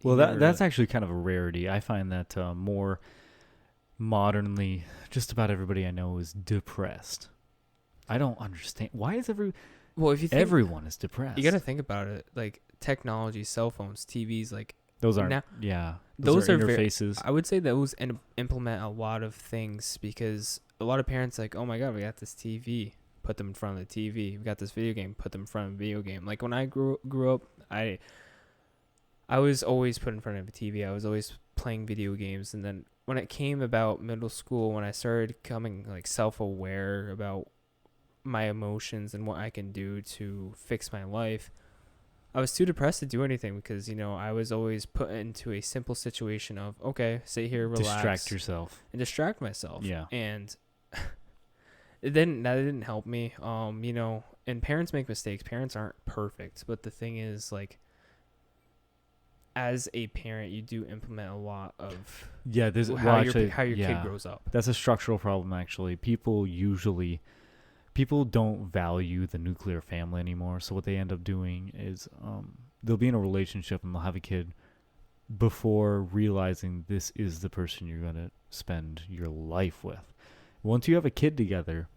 that's actually kind of a rarity. I find that more modernly, just about everybody I know is depressed. I don't understand. Why is if you think, everyone is depressed?
You got to think about it. Like, technology, cell phones, TVs, like,
those aren't. Those are interfaces.
I would say those implement a lot of things, because a lot of parents like, oh my god, we got this TV, put them in front of the TV. We got this video game, put them in front of a video game. Like, when I grew up, I was always put in front of a TV. I was always playing video games. And then when it came about middle school, when I started becoming like self-aware about my emotions and what I can do to fix my life, I was too depressed to do anything, because I was always put into a simple situation of, okay, sit here, relax,
distract yourself,
and distract myself.
Yeah.
And that didn't help me. And parents make mistakes. Parents aren't perfect, but the thing is, like, as a parent, you do implement a lot of how your kid grows up.
That's a structural problem, actually. People don't value the nuclear family anymore. So what they end up doing is they'll be in a relationship and they'll have a kid before realizing this is the person you're going to spend your life with. Once you have a kid together,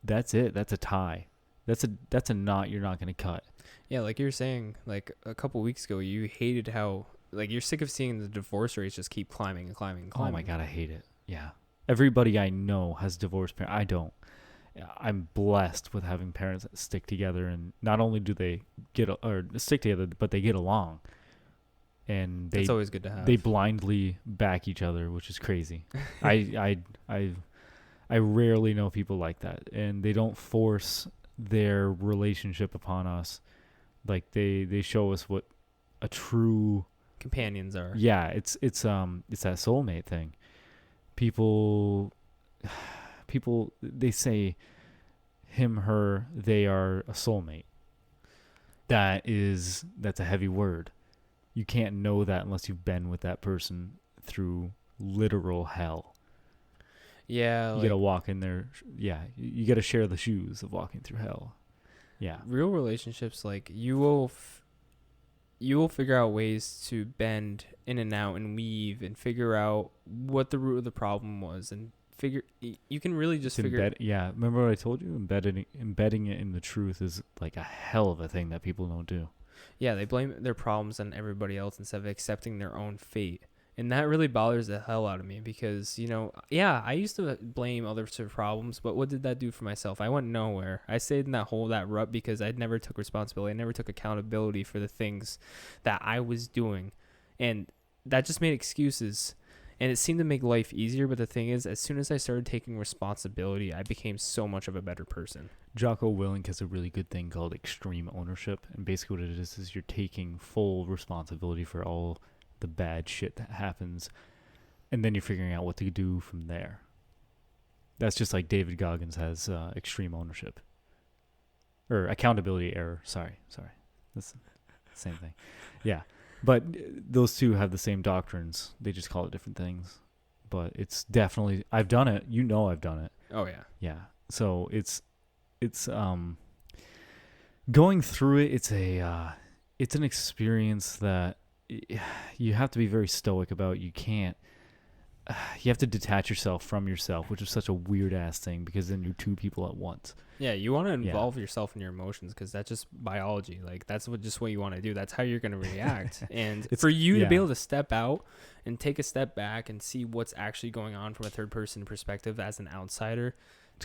that's it. That's a tie. That's a knot you're not going to cut.
Yeah, like you were saying, like a couple weeks ago, you hated how, like, you're sick of seeing the divorce rates just keep climbing and climbing and climbing.
Oh my God, I hate it. Yeah. Everybody I know has divorced parents. I don't. I'm blessed with having parents that stick together, and not only do they stick together, but they get along. And
it's always good to have.
They blindly back each other, which is crazy. I rarely know people like that, and they don't force their relationship upon us. Like, they show us what a true
companions are.
Yeah, it's that soulmate thing. People they say him, her, they are a soulmate. That's a heavy word. You can't know that unless you've been with that person through literal hell.
Yeah,
you gotta walk in there. Yeah, you gotta share the shoes of walking through hell. Yeah,
real relationships, like, you will figure out ways to bend in and out and weave and figure out what the root of the problem was, and you can really just figure.
Yeah, remember what I told you? Embedding it in the truth is like a hell of a thing that people don't do.
Yeah, they blame their problems on everybody else instead of accepting their own fate. And that really bothers the hell out of me, because, I used to blame others for problems, but what did that do for myself? I went nowhere. I stayed in that rut because I never took responsibility. I never took accountability for the things that I was doing. And that just made excuses. And it seemed to make life easier, but the thing is, as soon as I started taking responsibility, I became so much of a better person.
Jocko Willink has a really good thing called extreme ownership. And basically what it is you're taking full responsibility for all the bad shit that happens, and then you're figuring out what to do from there. That's just like David Goggins has extreme ownership. Or accountability error. Sorry. That's the same thing. Yeah. But those two have the same doctrines. They just call it different things. But it's definitely, I've done it. I've done it.
Oh yeah.
Yeah. So it's going through it. It's an experience that you have to be very stoic about. You can't you have to detach yourself from yourself, which is such a weird ass thing because then you're two people at once.
Yeah, you want to involve yourself in your emotions because that's just biology. Like that's what you want to do. That's how you're going to react. And for you to be able to step out and take a step back and see what's actually going on from a third person perspective as an outsider,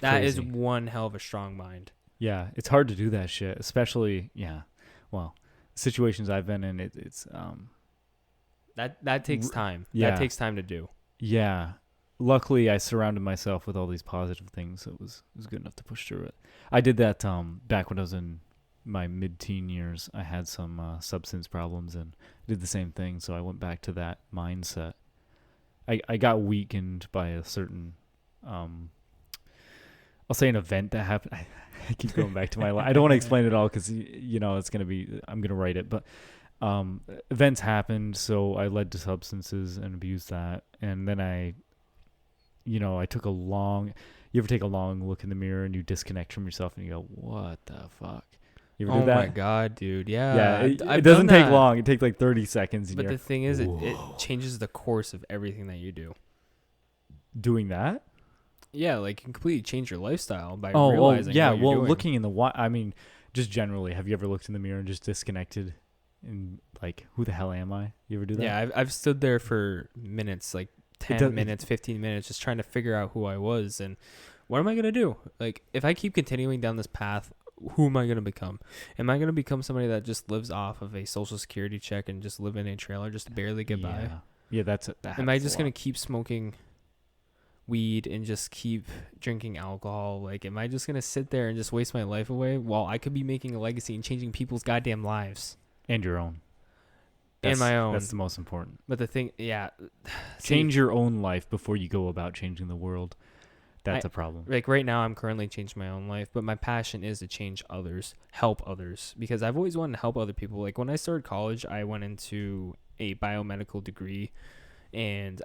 that is one hell of a strong mind.
Yeah, it's hard to do that shit, especially situations I've been in. It's
that takes time.
Yeah.
That takes time to do.
Yeah. Luckily, I surrounded myself with all these positive things, so it was good enough to push through it. I did that back when I was in my mid-teen years. I had some substance problems and did the same thing, so I went back to that mindset. I got weakened by a certain, I'll say an event that happened. I keep going back to my life. I don't want to explain it all because, it's going to be, I'm going to write it, but events happened, so I led to substances and abused that, and then I took you ever take a long look in the mirror and you disconnect from yourself and you go, what the fuck? You ever do that?
Oh my God, dude. Yeah.
Yeah. It doesn't take long. It takes like 30 seconds.
But the thing is, it changes the course of everything that you do.
Doing that?
Yeah. Like you can completely change your lifestyle by realizing what you're doing.
Looking in the, just generally, have you ever looked in the mirror and just disconnected and like, who the hell am I? You ever do that?
Yeah. I've stood there for minutes, like 10 minutes, 15 minutes, just trying to figure out who I was and what am I going to do? Like, if I keep continuing down this path, who am I going to become? Am I going to become somebody that just lives off of a social security check and just live in a trailer just to barely get by?
Yeah, am
I just going to keep smoking weed and just keep drinking alcohol? Like, am I just going to sit there and just waste my life away while I could be making a legacy and changing people's goddamn lives?
And your own.
And my own.
That's the most important.
But the thing,
change your own life before you go about changing the world. That's a problem.
Like right now, I'm currently changing my own life, but my passion is to change others, help others, because I've always wanted to help other people. Like when I started college, I went into a biomedical degree, and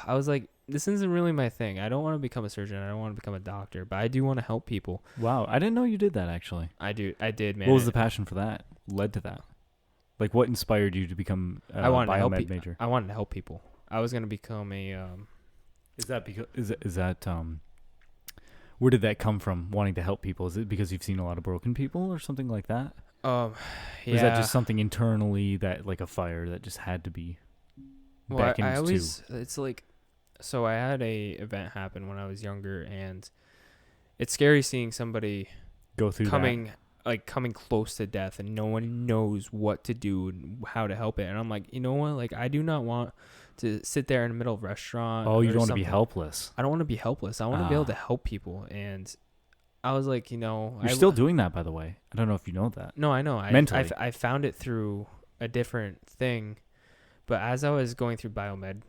I was like, this isn't really my thing. I don't want to become a surgeon. I don't want to become a doctor, but I do want to help people.
Wow. I didn't know you did that, actually.
I did, man.
What was the passion for that? Led to that? Like, what inspired you to become a biomed major?
I wanted to help people. I was going to become a...
Is that where did that come from, wanting to help people? Is it because you've seen a lot of broken people or something like that?
Yeah.
Or is that just something internally that, like a fire that just had to be beckoned to?
It's like... So I had a event happen when I was younger, and it's scary seeing somebody
go through
coming close to death and no one knows what to do and how to help it. And I'm like, you know what? Like, I do not want to sit there in the middle of a restaurant.
Oh, you don't want to be helpless.
I don't want to be helpless. I want to be able to help people. And I was like,
you're still doing that, by the way. I don't know if you know that.
No, I know.
Mentally.
I found it through a different thing. But as I was going through biomed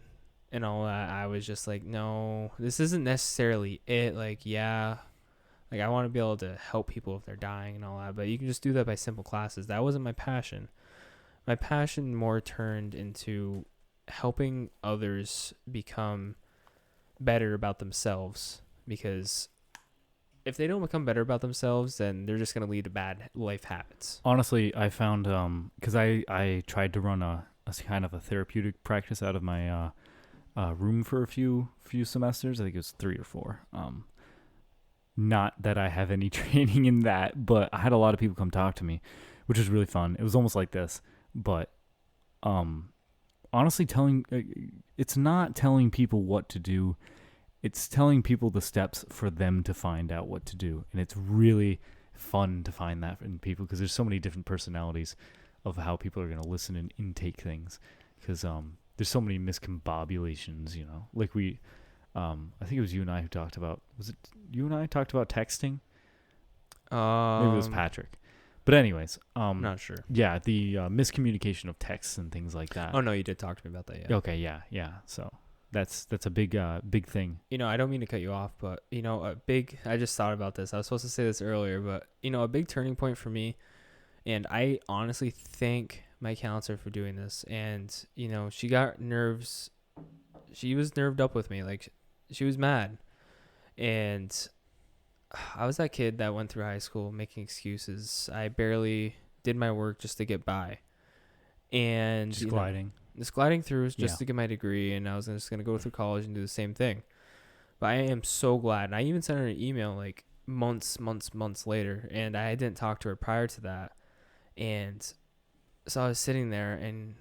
and all that, I was just like, no, this isn't necessarily it. Like, yeah. Like, I want to be able to help people if they're dying and all that, but you can just do that by simple classes. That wasn't my passion. My passion more turned into helping others become better about themselves, because if they don't become better about themselves, then they're just going to lead to bad life habits.
Honestly, I found, because I tried to run a kind of a therapeutic practice out of my room for a few semesters. I think it was 3 or 4. Not that I have any training in that, but I had a lot of people come talk to me, which was really fun. It was almost like this, but honestly, it's not telling people what to do. It's telling people the steps for them to find out what to do. And it's really fun to find that in people, because there's so many different personalities of how people are going to listen and intake things, because there's so many miscombobulations, like I think it was you and I who talked about, was it you and I talked about texting? Maybe it was Patrick. But anyways,
not sure.
Yeah, the miscommunication of texts and things like that.
Oh no, you did talk to me about that, yeah.
Okay, yeah. So that's a big thing.
I don't mean to cut you off, but I just thought about this. I was supposed to say this earlier, but a big turning point for me, and I honestly thank my counselor for doing this. And she got nerves. She was nerved up with me, like she was mad. And I was that kid that went through high school making excuses. I barely did my work just to get by. And
just gliding.
Just gliding through just
Yeah.
to get my degree, and I was just gonna go through college and do the same thing. But I am so glad. And I even sent her an email like months later, and I didn't talk to her prior to that. And so I was sitting there, and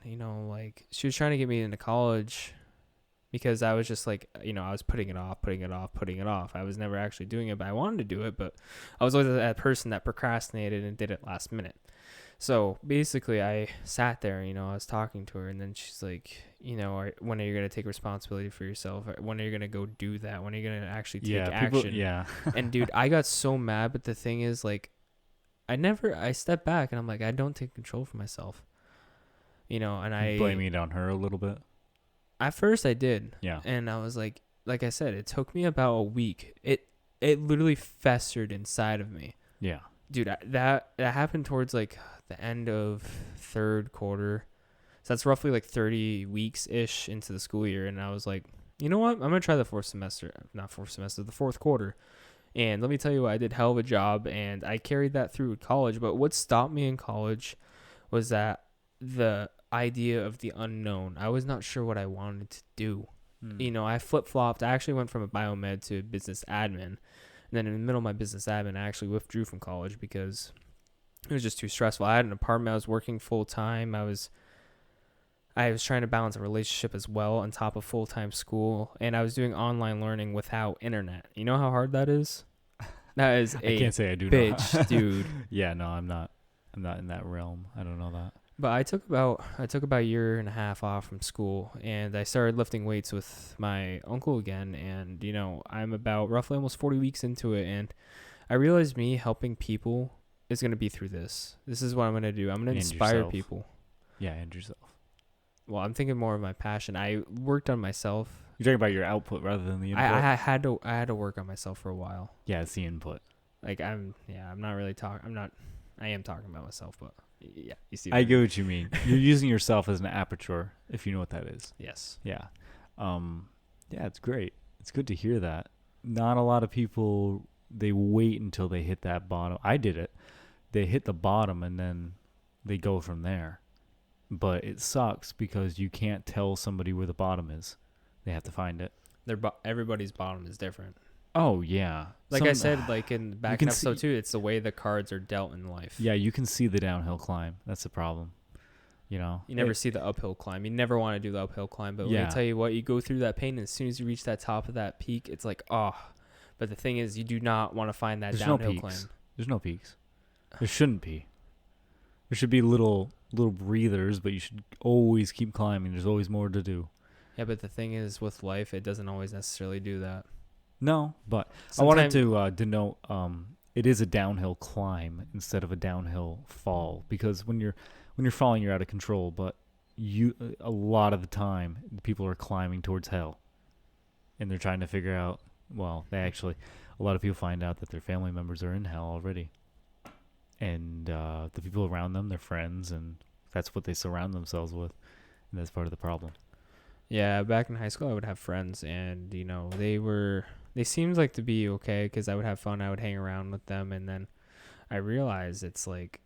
like she was trying to get me into college because I was just like, I was putting it off. I was never actually doing it, but I wanted to do it. But I was always that person that procrastinated and did it last minute. So basically, I sat there, I was talking to her, and then she's like, when are you going to take responsibility for yourself? When are you going to go do that? When are you going to actually take action?
Yeah.
And dude, I got so mad, but the thing is, like, I stepped back and I'm like, I don't take control for myself. And I
blaming it on her a little bit.
At first I did.
Yeah.
And I was like I said, it took me about a week. It literally festered inside of me.
Yeah.
Dude, that happened towards like the end of third quarter. So that's roughly like 30 weeks ish into the school year. And I was like, you know what? I'm going to try the the fourth quarter. And let me tell you what, I did hell of a job, and I carried that through college. But what stopped me in college was that the idea of the unknown. I was not sure what I wanted to do. I flip-flopped. I actually went from a biomed to business admin. And then in the middle of my business admin, I actually withdrew from college because it was just too stressful. I had an apartment. I was working full-time. I was trying to balance a relationship as well on top of full-time school, and I was doing online learning without internet. You know how hard that is? That is
I can't say I do
bitch,
know.
dude.
Yeah, no, I'm not in that realm. I don't know that.
But I took about a year and a half off from school, and I started lifting weights with my uncle again, and I'm about roughly almost 40 weeks into it, and I realized me helping people is going to be through this. This is what I'm going to do. I'm going to inspire people.
Yeah, and yourself.
Well, I'm thinking more of my passion. I worked on myself.
You're talking about your output rather than the input.
I had to work on myself for a while.
Yeah, it's the input.
Like I'm not really talking. I am talking about myself, but yeah, you see.
I get what you mean. You're using yourself as an aperture, if you know what that is.
Yes.
Yeah. Yeah, it's great. It's good to hear that. Not a lot of people, they wait until they hit that bottom. I did it. They hit the bottom and then they go from there. But it sucks because you can't tell somebody where the bottom is. They have to find it.
Everybody's bottom is different.
Oh, yeah.
Like I said, like in back in episode 2, it's the way the cards are dealt in life.
Yeah, you can see the downhill climb. That's the problem. You never see the
uphill climb. You never want to do the uphill climb. But when I tell you what, you go through that pain, and as soon as you reach that top of that peak, it's like, oh. But the thing is, you do not want to find that downhill climb.
There's no peaks. There shouldn't be. There should be little breathers, but you should always keep climbing. There's always more to do.
Yeah, but the thing is, with life, it doesn't always necessarily do that.
No, but I wanted to denote it is a downhill climb instead of a downhill fall, because when you're falling, you're out of control. But a lot of the time, people are climbing towards hell, and they're trying to figure out. Well, a lot of people find out that their family members are in hell already. And the people around them, their friends, and that's what they surround themselves with. And that's part of the problem.
Yeah, back in high school, I would have friends, and, they seemed like to be okay because I would have fun. I would hang around with them, and then I realized it's like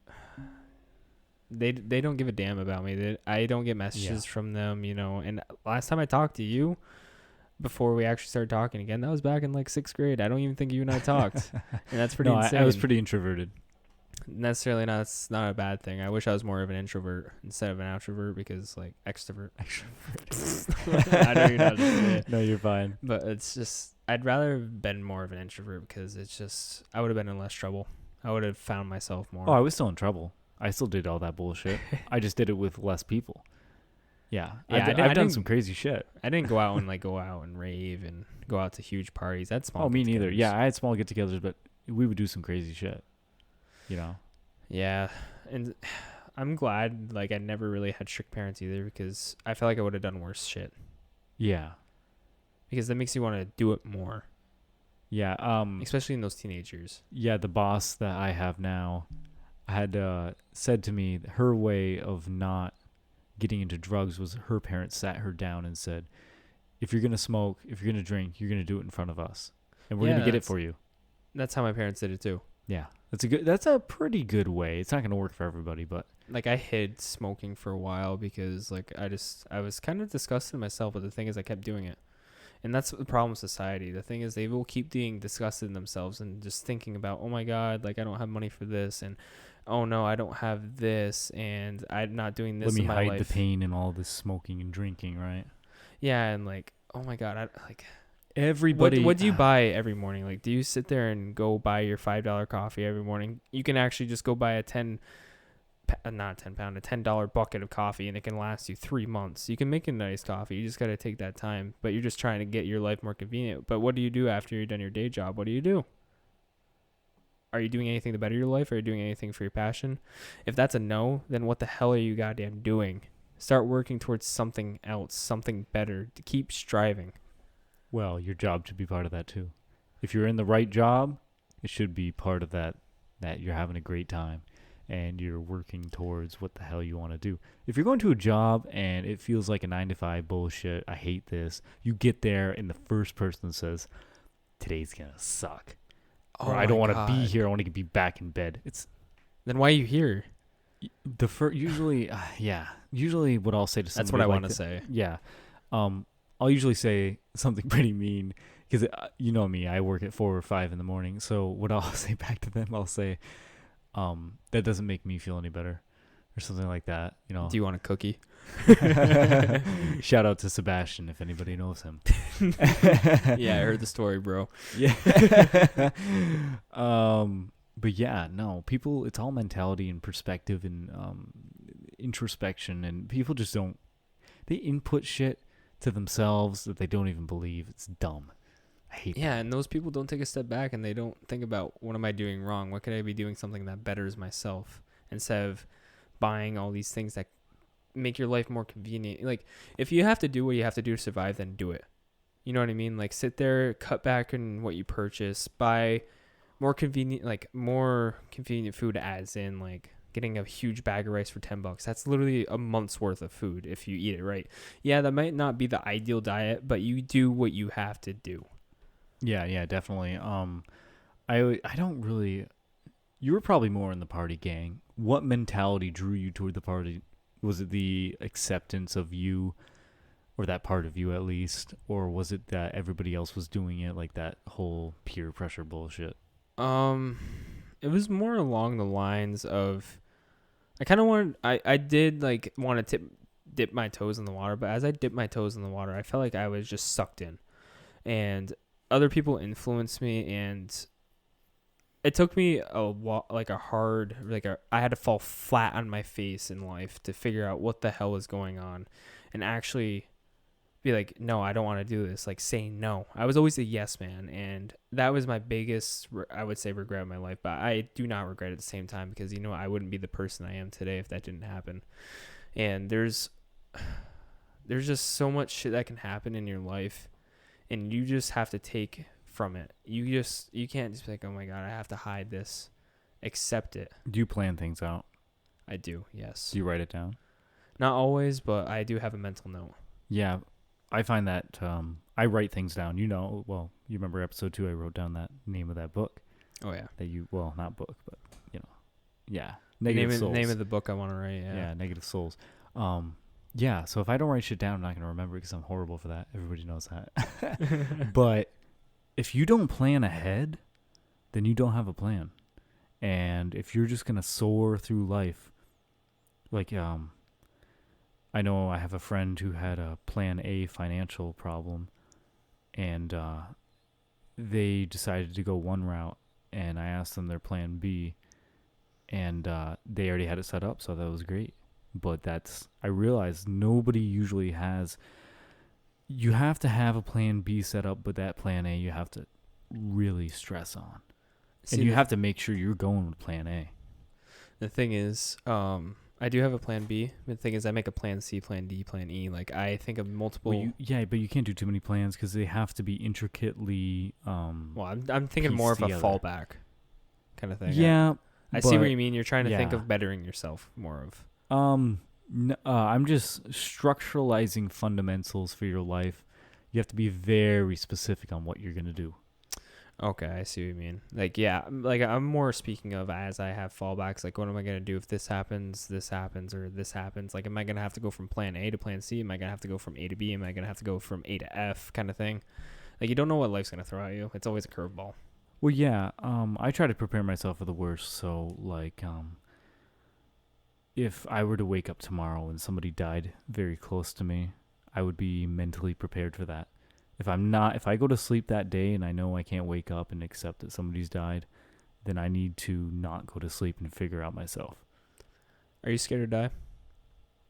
they don't give a damn about me. I don't get messages from them, And last time I talked to you, before we actually started talking again, that was back in like 6th grade. I don't even think you and I talked. And that's pretty insane.
I was pretty introverted.
Necessarily not. It's not a bad thing. I wish I was more of an introvert instead of an extrovert, because like extrovert. I know you're not.
No, you're fine.
But it's just, I'd rather have been more of an introvert, because it's just, I would have been in less trouble. I would have found myself more.
Oh, I was still in trouble. I still did all that bullshit. I just did it with less people. Yeah, I've done some crazy shit.
I didn't go out and rave and go out to huge parties. That's small.
Oh, me neither. Yeah, I had small get-togethers, but we would do some crazy shit.
Yeah, and I'm glad like I never really had strict parents either, because I feel like I would have done worse shit.
Yeah,
because that makes you want to do it more.
Yeah,
especially in those teenage years.
Yeah, the boss that I have now had said to me her way of not getting into drugs was her parents sat her down and said, if you're gonna smoke, if you're gonna drink, you're gonna do it in front of us, and we're gonna get it for you.
That's how my parents did it too.
Yeah, that's a pretty good way. It's not gonna work for everybody, but
like I hid smoking for a while because like I was kind of disgusted myself, but the thing is I kept doing it. And that's the problem with society. The thing is they will keep being disgusted in themselves and just thinking about, oh my God, like I don't have money for this, and oh no, I don't have this, and I'm not doing this in my life.
Let me hide the pain in all this smoking and drinking, right?
Yeah, and like, oh my God, like
everybody.
What do you buy every morning? Like, do you sit there and go buy your $5 coffee every morning? You can actually just go buy a $10 bucket of coffee, and it can last you 3 months. You can make a nice coffee. You just got to take that time, but you're just trying to get your life more convenient. But what do you do after you're done your day job? What do you do? Are you doing anything to better your life? Are you doing anything for your passion? If that's a no, then what the hell are you goddamn doing? Start working towards something else, something better, to keep striving.
Well, your job should be part of that too. If you're in the right job, it should be part of that you're having a great time and you're working towards what the hell you want to do. If you're going to a job and it feels like a 9-to-5 bullshit, I hate this, you get there and the first person says, today's going to suck. Or I don't want to be here, I want to be back in bed.
Then why are you here?
Usually what I'll say to somebody,
that's what I want to say.
Yeah. I'll usually say something pretty mean because you know me, I work at 4 or 5 in the morning. So what I'll say back to them, I'll say, that doesn't make me feel any better or something like that. You know,
do you want a cookie?
Shout out to Sebastian if anybody knows him.
Yeah, I heard the story, bro.
Yeah. But yeah, no, people, it's all mentality and perspective and introspection, and people just they input shit to themselves that they don't even believe. It's dumb. I hate that.
Yeah, and those people don't take a step back and they don't think about, what am I doing wrong? What could I be doing something that betters myself, instead of buying all these things that make your life more convenient. Like, if you have to do what you have to do to survive, then do it. You know what I mean? Like, sit there, cut back on what you purchase, buy more convenient food, as in like getting a huge bag of rice for $10. That's literally a month's worth of food if you eat it right. Yeah, that might not be the ideal diet, but you do what you have to do.
Yeah, definitely. I don't really. You were probably more in the party gang. What mentality drew you toward the party? Was it the acceptance of you, or that part of you at least, or was it that everybody else was doing it, like that whole peer pressure bullshit?
It was more along the lines of, I did like want to dip my toes in the water, but as I dipped my toes in the water, I felt like I was just sucked in, and other people influenced me, and it took me I had to fall flat on my face in life to figure out what the hell was going on, and actually be like, no, I don't want to do this. Like, saying no. I was always a yes man, and that was my biggest, I would say, regret in my life. But I do not regret it at the same time, because I wouldn't be the person I am today if that didn't happen. And there's just so much shit that can happen in your life, and you just have to take from it. You can't just be like, oh my God, I have to hide this. Accept it.
Do you plan things out?
I do, yes.
Do you write it down?
Not always, but I do have a mental note.
Yeah, I find that I write things down. You remember episode 2, I wrote down that name of that book.
Oh, yeah.
Not book, but, yeah. Negative Souls.
Name of the book I want to write, yeah.
Yeah, Negative Souls. Yeah, so if I don't write shit down, I'm not going to remember, because I'm horrible for that. Everybody knows that. But if you don't plan ahead, then you don't have a plan. And if you're just going to soar through life, like, I know I have a friend who had a plan A financial problem, and they decided to go one route, and I asked them their plan B, and they already had it set up, so that was great. But I realized nobody usually has. You have to have a plan B set up, but that plan A you have to really stress on. And you have to make sure you're going with plan A.
The thing is, I do have a plan B. The thing is, I make a plan C, plan D, plan E. Like, I think of multiple.
Well, but you can't do too many plans because they have to be intricately.
Well, I'm thinking more of
together.
A fallback kind of thing.
Yeah,
I see what you mean. You're trying to think of bettering yourself more of.
I'm just structuralizing fundamentals for your life. You have to be very specific on what you're gonna do.
Okay, I see what you mean. Like, yeah, like I'm more speaking of as I have fallbacks. Like, what am I gonna do if this happens, or this happens? Like, am I gonna have to go from plan A to plan C? Am I gonna have to go from A to B? Am I gonna have to go from A to F? Kind of thing. Like, you don't know what life's gonna throw at you. It's always a curveball.
Well, yeah. I try to prepare myself for the worst. So, like, if I were to wake up tomorrow and somebody died very close to me, I would be mentally prepared for that. If I go to sleep that day and I know I can't wake up and accept that somebody's died, then I need to not go to sleep and figure out myself.
Are you scared to die?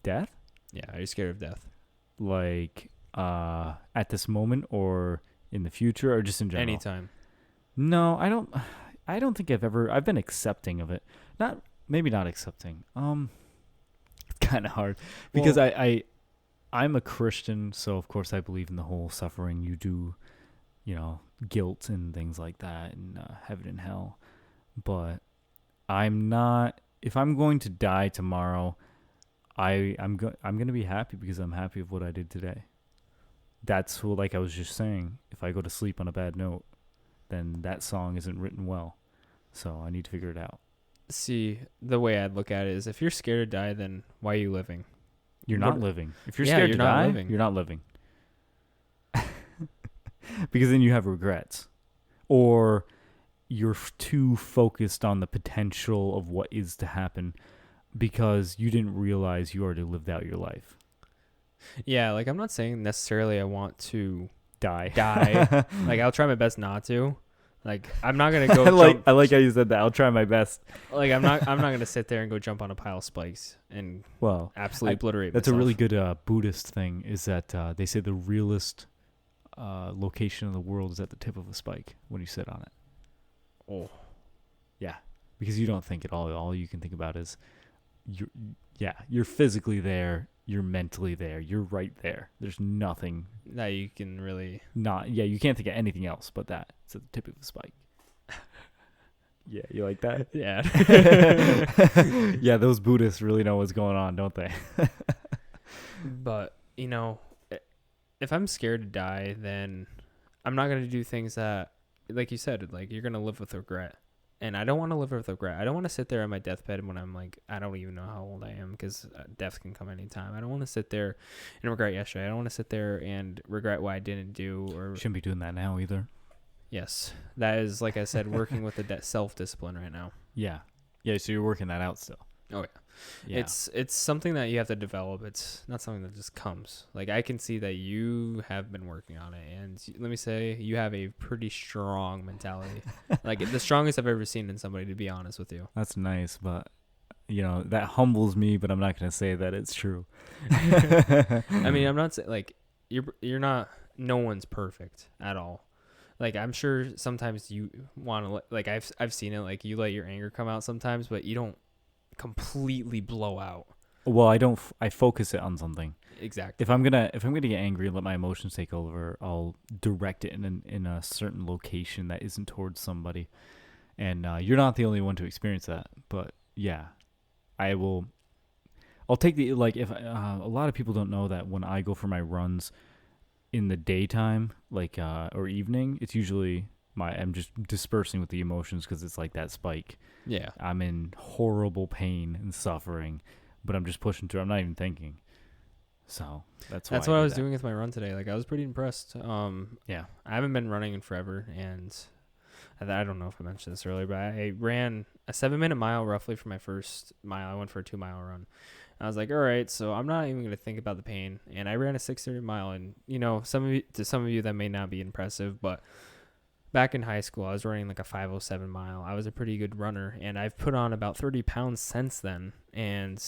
Death?
Yeah. Are you scared of death?
Like, at this moment or in the future or just in general?
Anytime.
No, I don't think I've been accepting of it. Maybe not accepting. It's kind of hard because I'm a Christian, so of course I believe in the whole suffering. You do, guilt and things like that, and heaven and hell. But I'm not. If I'm going to die tomorrow, I'm gonna be happy because I'm happy of what I did today. That's what, like I was just saying. If I go to sleep on a bad note, then that song isn't written well. So I need to figure it out.
See, the way I'd look at it is, if you're scared to die, then why are you living?
You're not living. If you're scared to die, you're not living. Because then you have regrets. Or you're too focused on the potential of what is to happen because you didn't realize you already lived out your life.
Yeah, like I'm not saying necessarily I want to
Die.
Like I'll try my best not to. Like I'm not gonna go.
I like how you said that. I'll try my best.
Like I'm not gonna sit there and go jump on a pile of spikes and absolutely obliterate
That's
myself.
a really good Buddhist thing. Is that they say the realest location in the world is at the tip of a spike when you sit on it.
Oh,
yeah, because you don't think at all. All you can think about is you're physically there. You're mentally there. You're right there. There's nothing
that you can really
you can't think of anything else but that. It's at the tip of a spike. Yeah, you like that?
Yeah.
Yeah, those Buddhists really know what's going on, don't they?
But, if I'm scared to die, then I'm not going to do things that, like you said, like you're going to live with regret. And I don't want to live with regret. I don't want to sit there on my deathbed when I'm like, I don't even know how old I am because death can come anytime. I don't want to sit there and regret yesterday. I don't want to sit there and regret what I didn't do. Or
shouldn't be doing that now either.
Yes. That is, like I said, working with the self-discipline right now.
Yeah. Yeah, so you're working that out still.
Oh, yeah. It's something that you have to develop. It's not something that just comes. Like I can see that you have been working on it, and let me say you have a pretty strong mentality. Like the strongest I've ever seen in somebody, to be honest with you.
That's nice, but that humbles me, but I'm not going to say that it's true.
I mean, I'm not saying like you're not, no one's perfect at all. Like I'm sure sometimes you want to, like I've seen it, like you let your anger come out sometimes, but you don't completely blow out.
Well, I focus it on something.
Exactly.
If I'm gonna get angry and let my emotions take over, I'll direct it in a certain location that isn't towards somebody. And you're not the only one to experience that, but yeah, I'll take the, like, if a lot of people don't know that when I go for my runs in the daytime, like or evening, it's usually I'm just dispersing with the emotions because it's like that spike.
Yeah.
I'm in horrible pain and suffering, but I'm just pushing through. I'm not even thinking. So that's what I was
doing with my run today. Like I was pretty impressed.
Yeah.
I haven't been running in forever, and I don't know if I mentioned this earlier, but I ran a 7-minute mile roughly for my first mile. I went for a 2-mile run. I was like, all right, so I'm not even going to think about the pain. And I ran a 6:30 mile, and to some of you that may not be impressive, but back in high school, I was running like a 5:07 mile. I was a pretty good runner, and I've put on about 30 pounds since then. And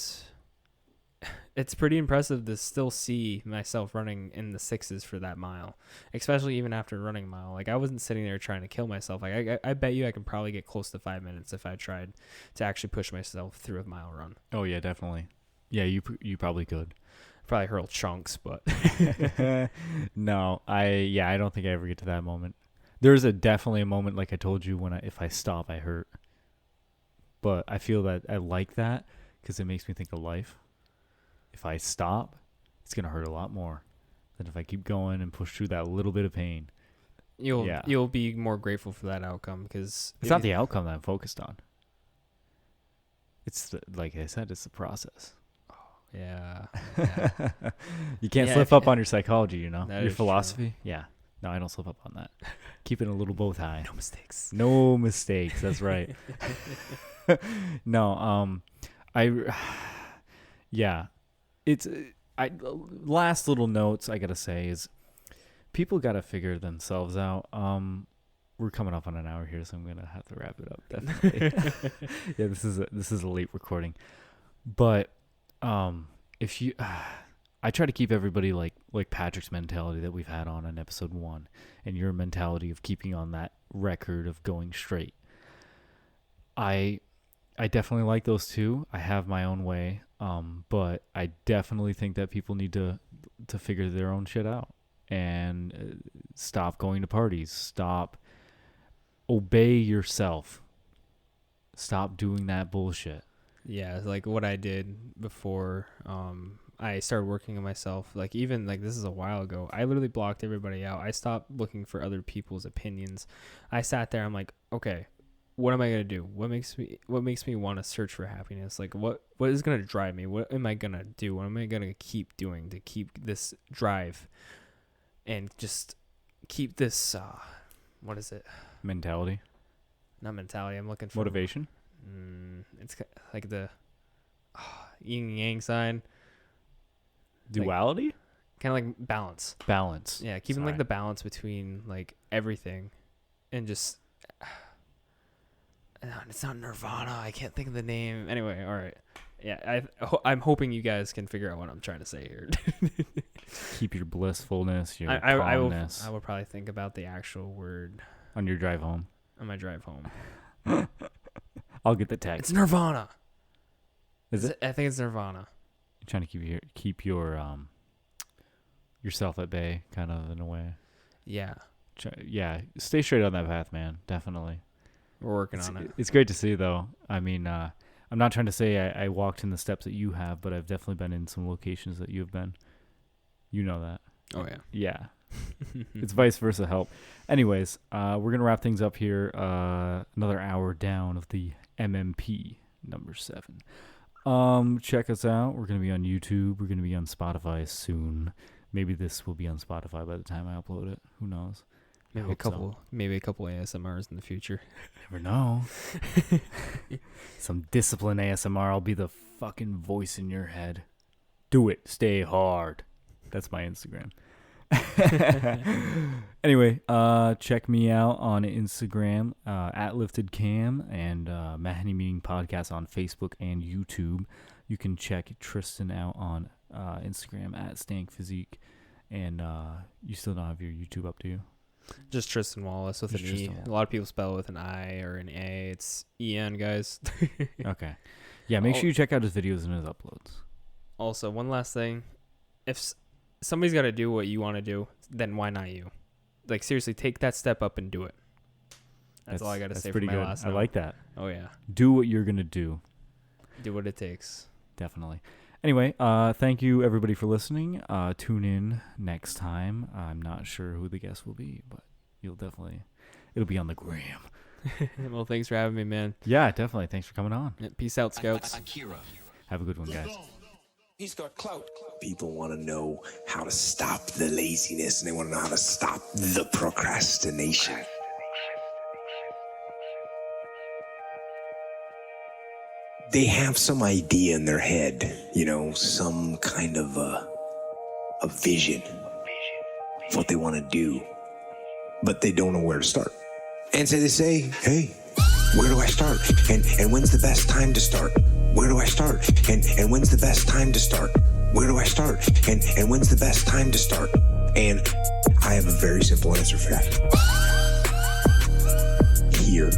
it's pretty impressive to still see myself running in the 6s for that mile, especially even after running a mile. Like I wasn't sitting there trying to kill myself. Like I bet you I could probably get close to 5 minutes if I tried to actually push myself through a mile run.
Oh yeah, definitely. Yeah, you probably could.
Probably hurl chunks, but
no, I don't think I ever get to that moment. There's definitely a moment, like I told you, when if I stop, I hurt. But I feel that I like that because it makes me think of life. If I stop, it's going to hurt a lot more than if I keep going and push through that little bit of pain.
you'll be more grateful for that outcome, because
it's not the outcome that I'm focused on. It's like I said, it's the process.
Yeah.
You can't slip up on your psychology, your philosophy.
True.
Yeah. No, I don't slip up on that. Keeping a little bow tie.
No mistakes.
No mistakes. That's right. No, last little notes I got to say is people got to figure themselves out. We're coming up on an hour here, so I'm going to have to wrap it up. Definitely. Yeah, this is a late recording. But if you I try to keep everybody like Patrick's mentality that we've had on in episode 1, and your mentality of keeping on that record of going straight. I definitely like those two. I have my own way, but I definitely think that people need to figure their own shit out and stop going to parties. Obey yourself. Stop doing that bullshit.
Yeah, like what I did before I started working on myself. Like, even like this is a while ago, I literally blocked everybody out. I stopped looking for other people's opinions. I sat there, I'm like, okay, what am I gonna do? What makes me want to search for happiness? Like, what is gonna drive me? What am I gonna do? What am I gonna keep doing to keep this drive and just keep this what is it?
Mentality?
Not mentality. I'm looking for
motivation.
It's like the yin and yang sign.
Duality?
Like, kind of like balance.
Balance.
Yeah, keeping like the balance between like everything, and just it's not nirvana. I can't think of the name. Anyway, all right. Yeah, I'm hoping you guys can figure out what I'm trying to say here.
Keep your blissfulness, your calmness.
I will probably think about the actual word
on your drive home.
On my drive home.
I'll get the text.
It's nirvana.
Is it?
I think it's nirvana.
You're trying to keep your yourself at bay, kind of, in a way.
Yeah.
Stay straight on that path, man. Definitely.
We're working on it.
It's great to see, though. I mean, I'm not trying to say I walked in the steps that you have, but I've definitely been in some locations that you've been. You know that.
Oh, yeah.
Yeah. It's vice versa help. Anyways, we're going to wrap things up here. Another hour down of the MMP number 7. Check us out. We're going to be on YouTube. We're going to be on Spotify soon. Maybe this will be on Spotify by the time I upload it. Who knows?
Maybe a couple ASMRs in the future.
Never know. Some discipline ASMR. I'll be the fucking voice in your head. Do it. Stay hard. That's my Instagram. Anyway, check me out on Instagram at LiftedCam and Mahony Meaning Podcast on Facebook and YouTube. You can check Tristan out on Instagram at Stankphysique, and you still don't have your YouTube up, do you?
Just Tristan Wallace with an E. A lot of people spell it with an I or an A. It's EN, guys.
Okay. Yeah, make sure you check out his videos and his uploads.
Also, one last thing. If somebody's got to do what you want to do, then why not you? Like, seriously, take that step up and do it. That's all I got to say for my last note.
I like that.
Oh, yeah.
Do what you're going to do.
Do what it takes.
Definitely. Anyway, thank you, everybody, for listening. Tune in next time. I'm not sure who the guest will be, but it'll be on the gram.
Well, thanks for having me, man.
Yeah, definitely. Thanks for coming on.
Peace out, Scouts.
Have a good one, guys.
He's got clout. People want to know how to stop the laziness, and they want to know how to stop the procrastination. They have some idea in their head, some kind of a vision of what they want to do, but they don't know where to start. And so they say, hey, where do I start? And when's the best time to start? Where do I start? And when's the best time to start? Where do I start? And when's the best time to start? And I have a very simple answer for that. Here.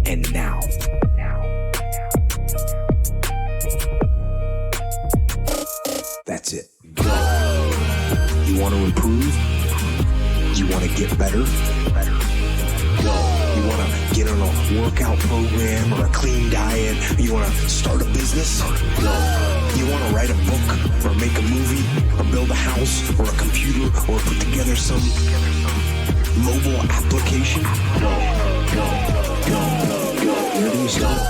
And now. That's it. You want to improve? You want to get better? Go. You want to get on a workout program or a clean diet? You want to start a business? Go. You want to write write a book or make a movie or build a house or a computer or put together some mobile application? Go. Where do you start?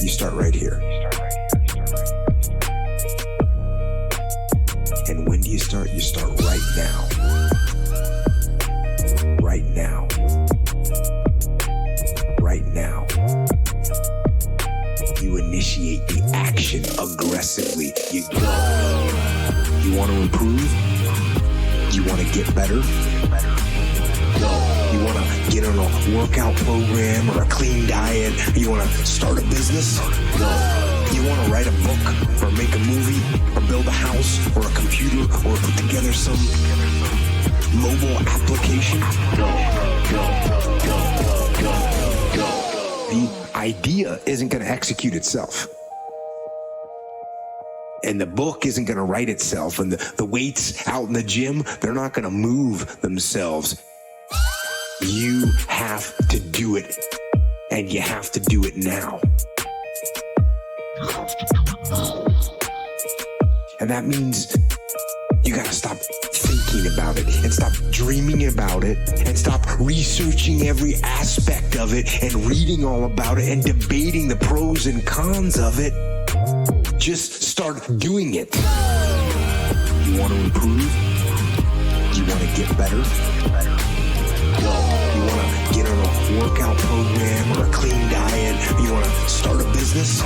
You start right here. And when do you start? You start right now. Right now. Right now. You initiate the action aggressively. You go. You want to improve? You want to get better? Go. You want to get on a workout program or a clean diet? You want to start a business? Go. You want to write a book or make a movie or build a house or a computer or put together some mobile application? Go. The idea isn't going to execute itself. And the book isn't going to write itself. And the weights out in the gym, they're not going to move themselves. You have to do it. And you have to do it now. And that means you got to stop thinking about it and stop dreaming about it and stop researching every aspect of it and reading all about it and debating the pros and cons of it. Just start doing it. You want to improve? You want to get better? Go. You want to get on a workout program or a clean diet? You want to start a business?